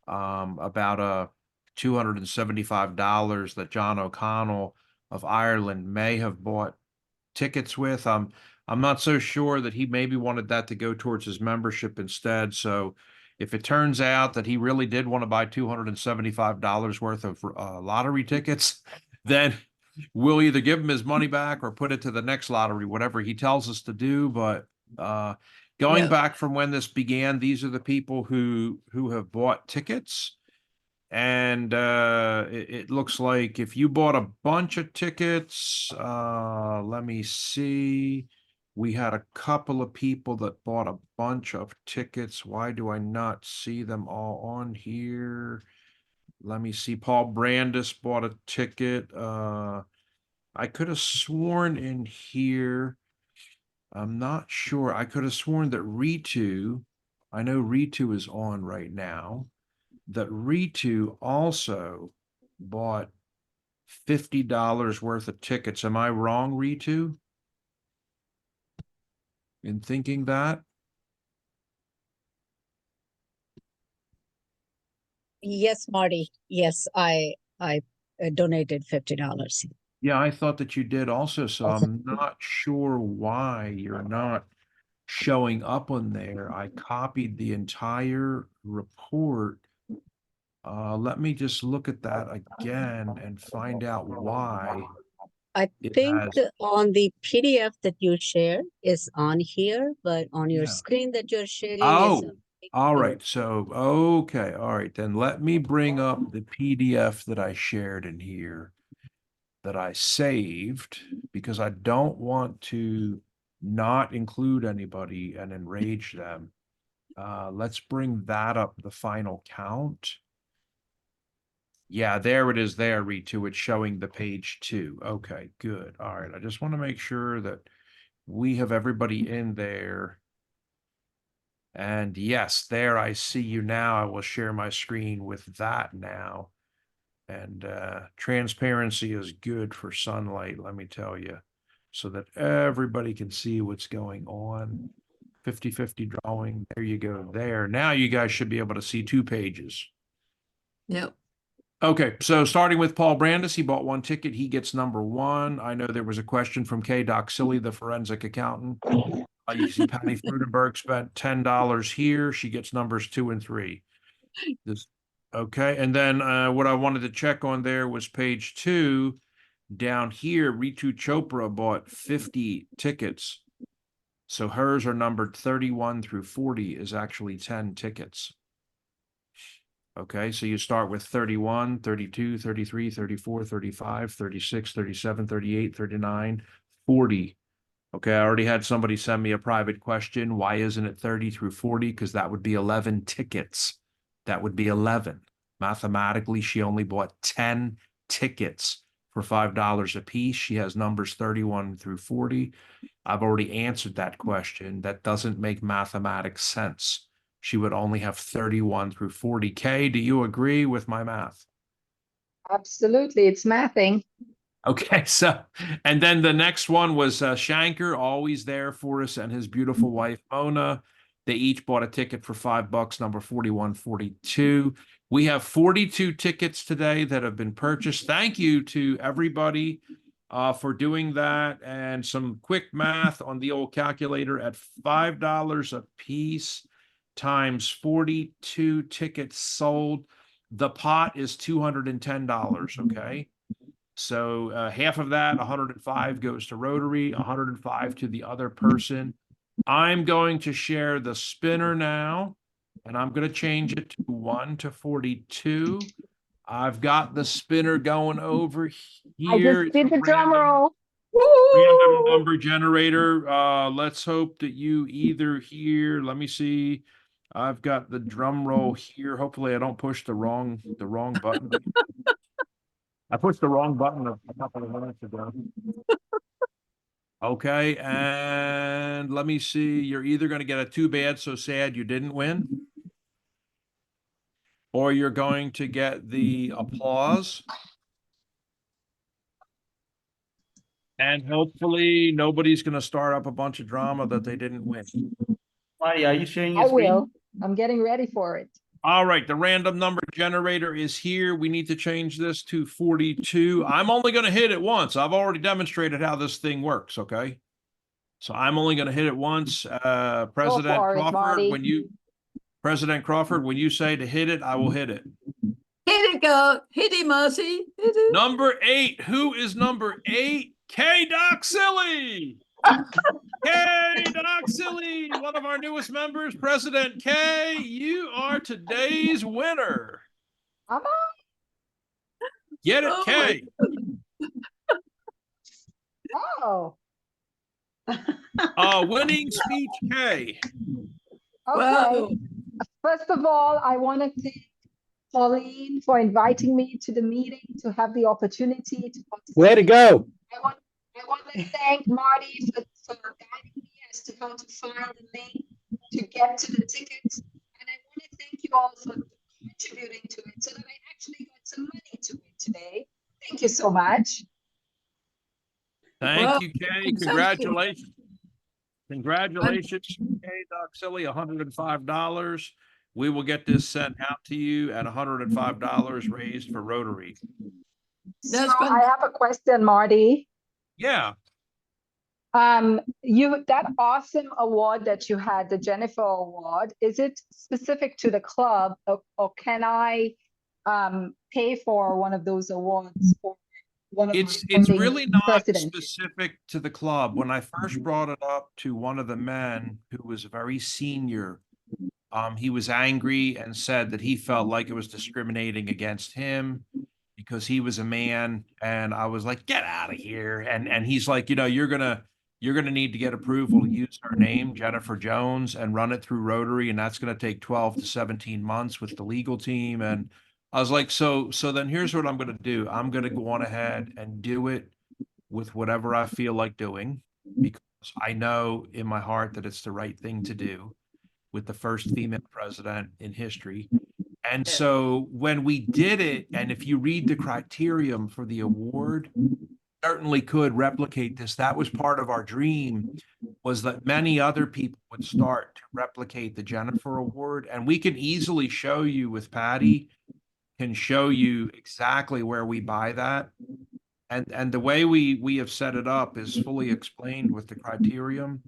about $275 that John O'Connell of Ireland may have bought tickets with. I'm not so sure that he maybe wanted that to go towards his membership instead. So if it turns out that he really did want to buy $275 worth of lottery tickets, then we'll either give him his money back or put it to the next lottery, whatever he tells us to do. But going back from when this began, these are the people who have bought tickets. And it looks like if you bought a bunch of tickets, let me see. We had a couple of people that bought a bunch of tickets. Why do I not see them all on here? Let me see. Paul Brandis bought a ticket. I could have sworn in here. I'm not sure. I could have sworn that Ritu, I know Ritu is on right now, that Ritu also bought $50 worth of tickets. Am I wrong, Ritu, in thinking that? Yes, Marty. Yes, I donated $50. Yeah, I thought that you did also, so I'm not sure why you're not showing up on there. I copied the entire report. Let me just look at that again and find out why. I It think has- on the PDF that you share is on here, but on your Yeah. screen that you're sharing Oh, is all right. So, okay. All right. Then let me bring up the PDF that I shared in here that I saved because I don't want to not include anybody and enrage them. Let's bring that up, the final count. Yeah, there it is there, Ritu. It's showing the page 2. Okay, good. All right. I just want to make sure that we have everybody in there. And yes, there I see you now. I will share my screen with that now. And transparency is good for sunlight, let me tell you, so that everybody can see what's going on. 50-50 drawing. There you go there. Now you guys should be able to see 2 pages. Yep. Okay, so starting with Paul Brandis, he bought 1 ticket. He gets number 1. I know there was a question from K. Doc Silly, the forensic accountant. You can see Patty Frudenberg spent $10 here. She gets numbers 2 and 3. Okay, and then what I wanted to check on there was page 2. Down here, Ritu Chopra bought 50 tickets. So hers are numbered 31 through 40 is actually 10 tickets. Okay, so you start with 31, 32, 33, 34, 35, 36, 37, 38, 39, 40. Okay, I already had somebody send me a private question. Why isn't it 30 through 40? Because that would be 11 tickets. That would be 11. Mathematically, she only bought 10 tickets for $5 a piece. She has numbers 31 through 40. I've already answered that question. That doesn't make mathematics sense. She would only have 31 through 40K. Do you agree with my math? Absolutely, it's mathing. Okay, so, and then the next one was Shanker, always there for us, and his beautiful wife, Mona. They each bought a ticket for $5, number 4142. We have 42 tickets today that have been purchased. Thank you to everybody for doing that, and some quick math on the old calculator at $5 a piece times 42 tickets sold. The pot is $210, okay? So half of that, 105, goes to Rotary, 105 to the other person. I'm going to share the spinner now, and I'm going to change it to 1 to 42. I've got the spinner going over I here. just did It's a the drum random- roll. Random number generator. Let's hope that you either here. Let me see. I've got the drum roll here. Hopefully, I don't push the wrong button. I pushed the wrong button a couple of minutes ago. Okay, and let me see. You're either going to get a too bad, so sad you didn't win, or you're going to get the applause. And hopefully nobody's going to start up a bunch of drama that they didn't win. Marty, are you sharing your I screen? will. I'm getting ready for it. All right, the random number generator is here. We need to change this to 42. I'm only going to hit it once. I've already demonstrated how this thing works, okay? So I'm only going to hit it once. President for it, Crawford, Marty. President Crawford, when you say to hit it, I will hit it. Hit it, go. Hit it, Marty. Hit it. Number 8. Who is number 8? K. Doc Silly. K. Doc Silly, one of our newest members. President K, you are today's winner. Come on. Get it, Oh K. Oh, Winning speech, K. okay. Wow. First of all, I want to thank Pauline for inviting me to the meeting to have the opportunity to participate. Way to go. I want to thank Marty for guiding me as to how to find the link to get to the tickets. And I want to thank you all for contributing to it so that I actually got some money to it today. Thank you so much. Thank Well, you, Kay. successful. Congratulations. Congratulations, Kay Doc Silly, $105. We will get this sent out to you at $105 raised for Rotary. So That's been- I have a question, Marty. Yeah. That awesome award that you had, the Jennifer Award, is it specific to the club, or can I pay for one of those awards for one of It's my funding really not presidents? specific to the club. When I first brought it up to one of the men who was very senior, he was angry and said that he felt like it was discriminating against him because he was a man. And I was like, get out of here. And he's like, you're gonna need to get approval to use her name, Jennifer Jones, and run it through Rotary, and that's gonna take 12 to 17 months with the legal team. And I was like, so then here's what I'm gonna do. I'm gonna go on ahead and do it with whatever I feel like doing, because I know in my heart that it's the right thing to do with the first female president in history. And so when we did it, and if you read the criterion for the award, certainly could replicate this. That was part of our dream, was that many other people would start to replicate the Jennifer Award. And we can easily show you with Patty, can show you exactly where we buy that. And the way we have set it up is fully explained with the criterion.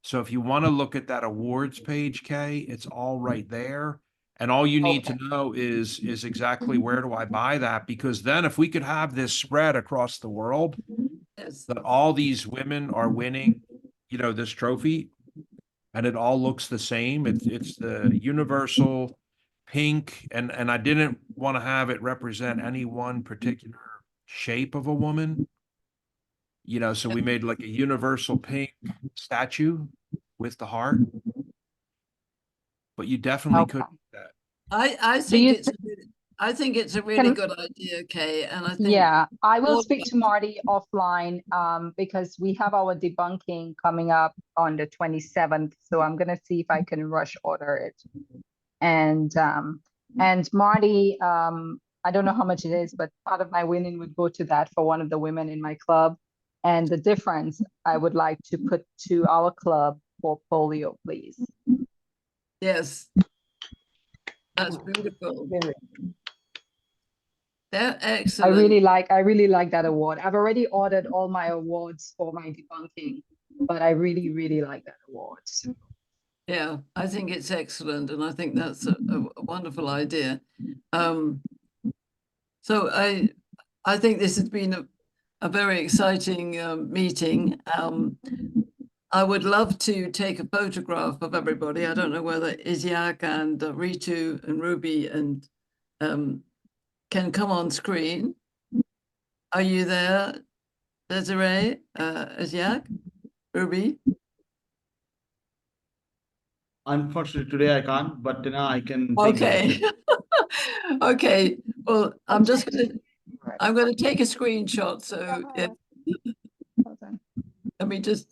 So if you want to look at that awards page, Kay, it's all right there. And all you need to know is exactly where do I buy that? Because then if we could have this spread across the world, Yes. that all these women are winning, this trophy, and it all looks the same. It's the universal pink, and I didn't want to have it represent any one particular shape of a woman. So we made like a universal pink statue with the heart. But you definitely could do that. I think it's a really good idea, Kay. And I think Yeah, I will all speak of to Marty offline because we have our debunking coming up on the 27th. So I'm gonna see if I can rush order it. And Marty, I don't know how much it is, but part of my winning would go to that for one of the women in my club. And the difference I would like to put to our club for polio, please. Yes. That's beautiful. Yeah, I excellent. really like that award. I've already ordered all my awards for my debunking, but I really like that award. So. Yeah, I think it's excellent, and I think that's a wonderful idea. So I think this has been a very exciting meeting. I would love to take a photograph of everybody. I don't know whether Isyak and Ritu and Ruby and can come on screen. Are you there, Desiree, Isyak, Ruby? Unfortunately, today I can't, but I can take the Okay. picture. Okay. Well, I'm going to take a screenshot. So Hold on. let me just.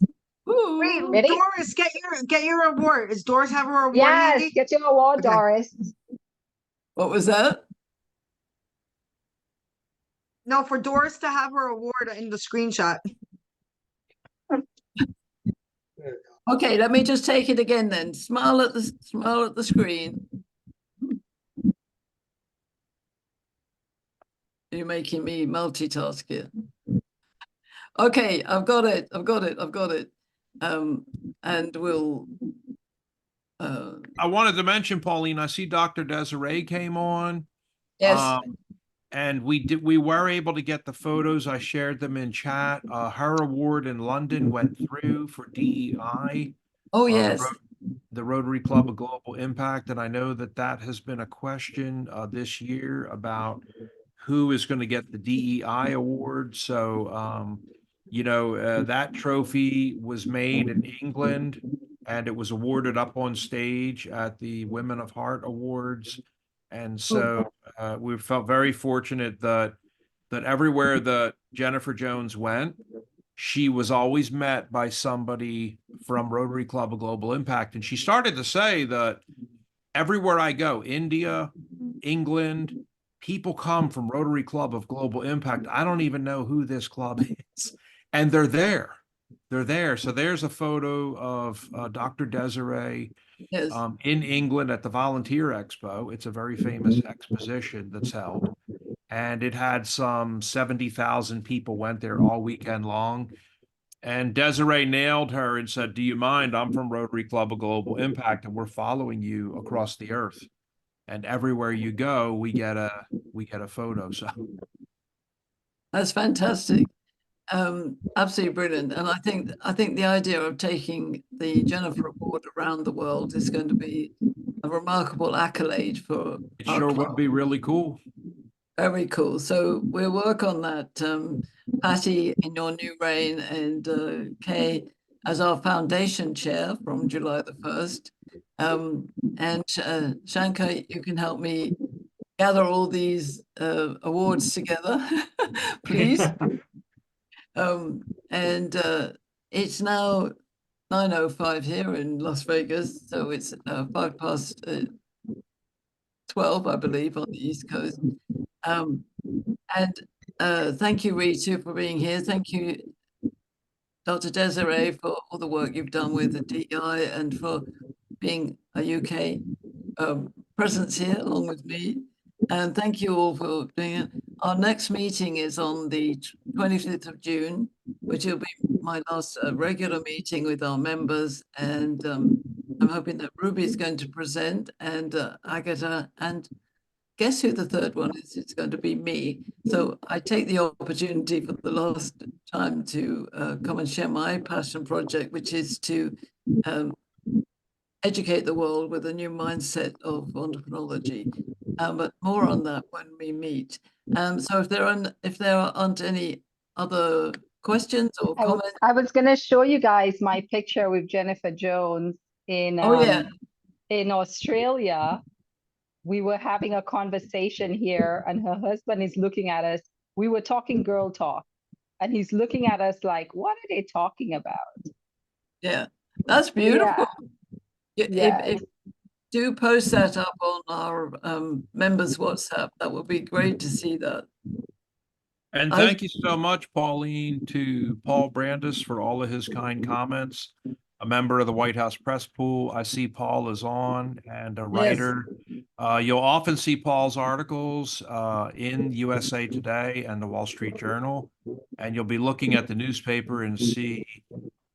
Wait, Ooh. Ready? Doris, get your award. Does Doris have her award Yes, handy? get your award, Okay. Doris. What was that? No, for Doris to have her award in the screenshot. Okay, let me just take it again then. Smile at the screen. You're making me multitask here. Okay, I've got it. And we'll I wanted to mention, Pauline, I see Dr. Desiree came on. yes. And we were able to get the photos. I shared them in chat. Her award in London went through for DEI. Oh, yes. The Rotary Club of Global Impact. And I know that has been a question this year about who is going to get the DEI award. So, that trophy was made in England and it was awarded up on stage at the Women of Heart Awards. And so we felt very fortunate that everywhere that Jennifer Jones went, she was always met by somebody from Rotary Club of Global Impact. And she started to say that everywhere I go, India, England, people come from Rotary Club of Global Impact. I don't even know who this club is. And they're there. They're there. So there's a photo of Dr. Desiree Yes. in England at the Volunteer Expo. It's a very famous exposition that's held. And it had some 70,000 people went there all weekend long. And Desiree nailed her and said, "Do you mind? I'm from Rotary Club of Global Impact and we're following you across the earth. And everywhere you go, we get a photo." So That's fantastic. Absolutely brilliant. And I think the idea of taking the Jennifer Award around the world is going to be a remarkable accolade for it our sure club. would be really cool. Very cool. So we'll work on that. Patty in your new reign and Kay as our foundation chair from July the 1st. And Shankar, you can help me gather all these awards together, please. It's now 9:05 here in Las Vegas, so it's 12:05, I believe, on the East Coast. Thank you, Ritu, for being here. Thank you, Dr. Desiree, for all the work you've done with the DEI and for being a UK presence here along with me. And thank you all for doing it. Our next meeting is on the 25th of June, which will be my last regular meeting with our members. And I'm hoping that Ruby is going to present and Agatha, and guess who the third one is? It's going to be me. So I take the opportunity for the last time to come and share my passion project, which is to educate the world with a new mindset of entrepreneurology. But more on that when we meet. So if there aren't any other questions or comments. I was going to show you guys my picture with Jennifer Jones in in Australia. We were having a conversation here and her husband is looking at us. We were talking girl talk and he's looking at us like, what are they talking about? Yeah, that's beautiful. Yeah. If do post that up on our members WhatsApp, that would be great to see that. And thank you so much, Pauline, to Paul Brandis for all of his kind comments. A member of the White House Press Pool. I see Paul is on, and a writer. You'll often see Paul's articles in USA Today and the Wall Street Journal, and you'll be looking at the newspaper and see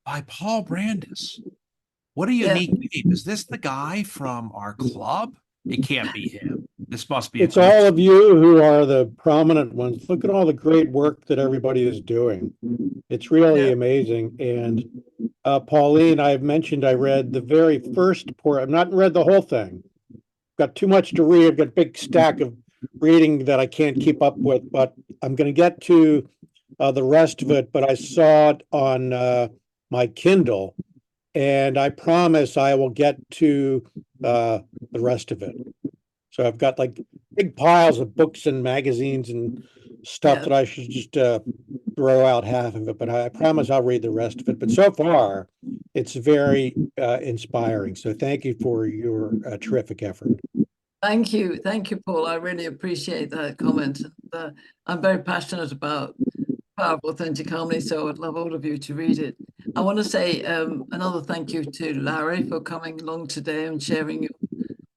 by Paul Brandis. What a unique name. Is this the guy from our club? It can't be him. This must be. It's all of you who are the prominent ones. Look at all the great work that everybody is doing. It's really amazing. And Pauline, I've mentioned I read the very first report. I've not read the whole thing. Got too much to read. I've got a big stack of reading that I can't keep up with, but I'm going to get to the rest of it. But I saw it on my Kindle, and I promise I will get to the rest of it. So I've got like big piles of books and magazines and stuff that I should just throw out half of it, but I promise I'll read the rest of it. But so far, it's very inspiring. So thank you for your terrific effort. Thank you, Paul. I really appreciate that comment. I'm very passionate about power of authentic harmony, so I'd love all of you to read it. I want to say another thank you to Larry for coming along today and sharing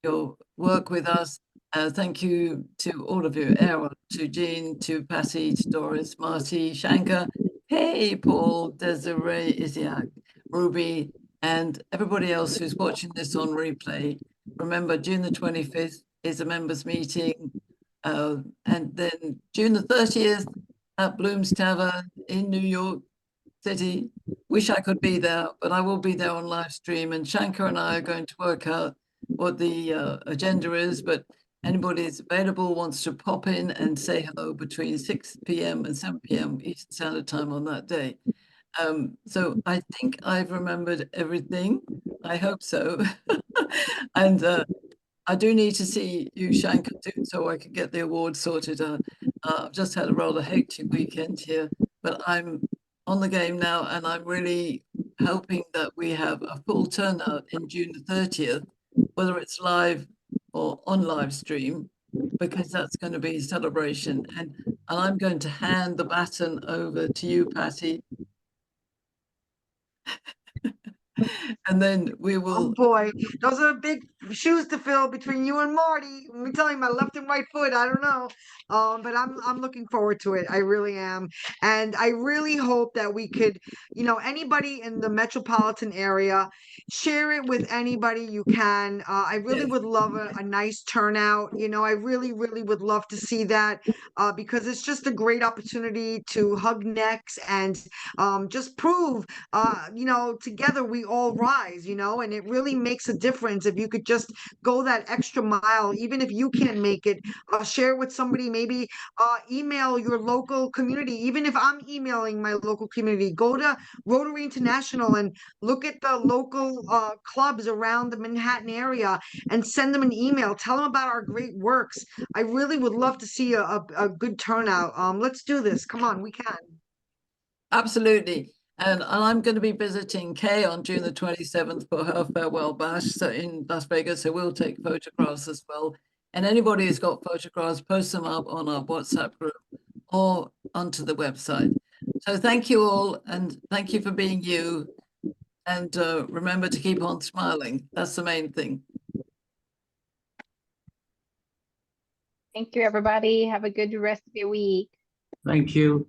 your work with us. Thank you to all of you, Aaron, to Jean, to Patty, to Doris, Marty, Shankar, hey, Paul, Desiree, Isiak, Ruby, and everybody else who's watching this on replay. Remember, June the 25th is a members meeting, and then June the 30th at Bloom's Tavern in New York City. Wish I could be there, but I will be there on live stream, and Shankar and I are going to work out what the agenda is, but anybody is available, wants to pop in and say hello between 6 p.m. and 7 p.m. Eastern Standard Time on that day. So I think I've remembered everything. I hope so. And I do need to see you, Shankar, too, so I can get the award sorted out. I've just had a rather hectic weekend here, but I'm on the game now, and I'm really hoping that we have a full turnout in June the 30th, whether it's live or on live stream, because that's going to be a celebration. And I'm going to hand the baton over to you, Patty. And then we will. Oh boy, those are big shoes to fill between you and Marty. Let me tell you, my left and right foot, I don't know. But I'm looking forward to it. I really am. And I really hope that we could, anybody in the metropolitan area, share it with anybody you can. I really would love a nice turnout. I really, really would love to see that because it's just a great opportunity to hug necks and just prove, together we all rise, and it really makes a difference if you could just go that extra mile, even if you can't make it, share with somebody, maybe email your local community. Even if I'm emailing my local community, go to Rotary International and look at the local clubs around the Manhattan area and send them an email. Tell them about our great works. I really would love to see a good turnout. Let's do this. Come on, we can. Absolutely. And I'm going to be visiting Kay on June the 27th for her farewell bash in Las Vegas. So we'll take photographs as well. And anybody who's got photographs, post them up on our WhatsApp group or onto the website. So thank you all, and thank you for being you. And remember to keep on smiling. That's the main thing. Thank you, everybody. Have a good rest of your week. Thank you.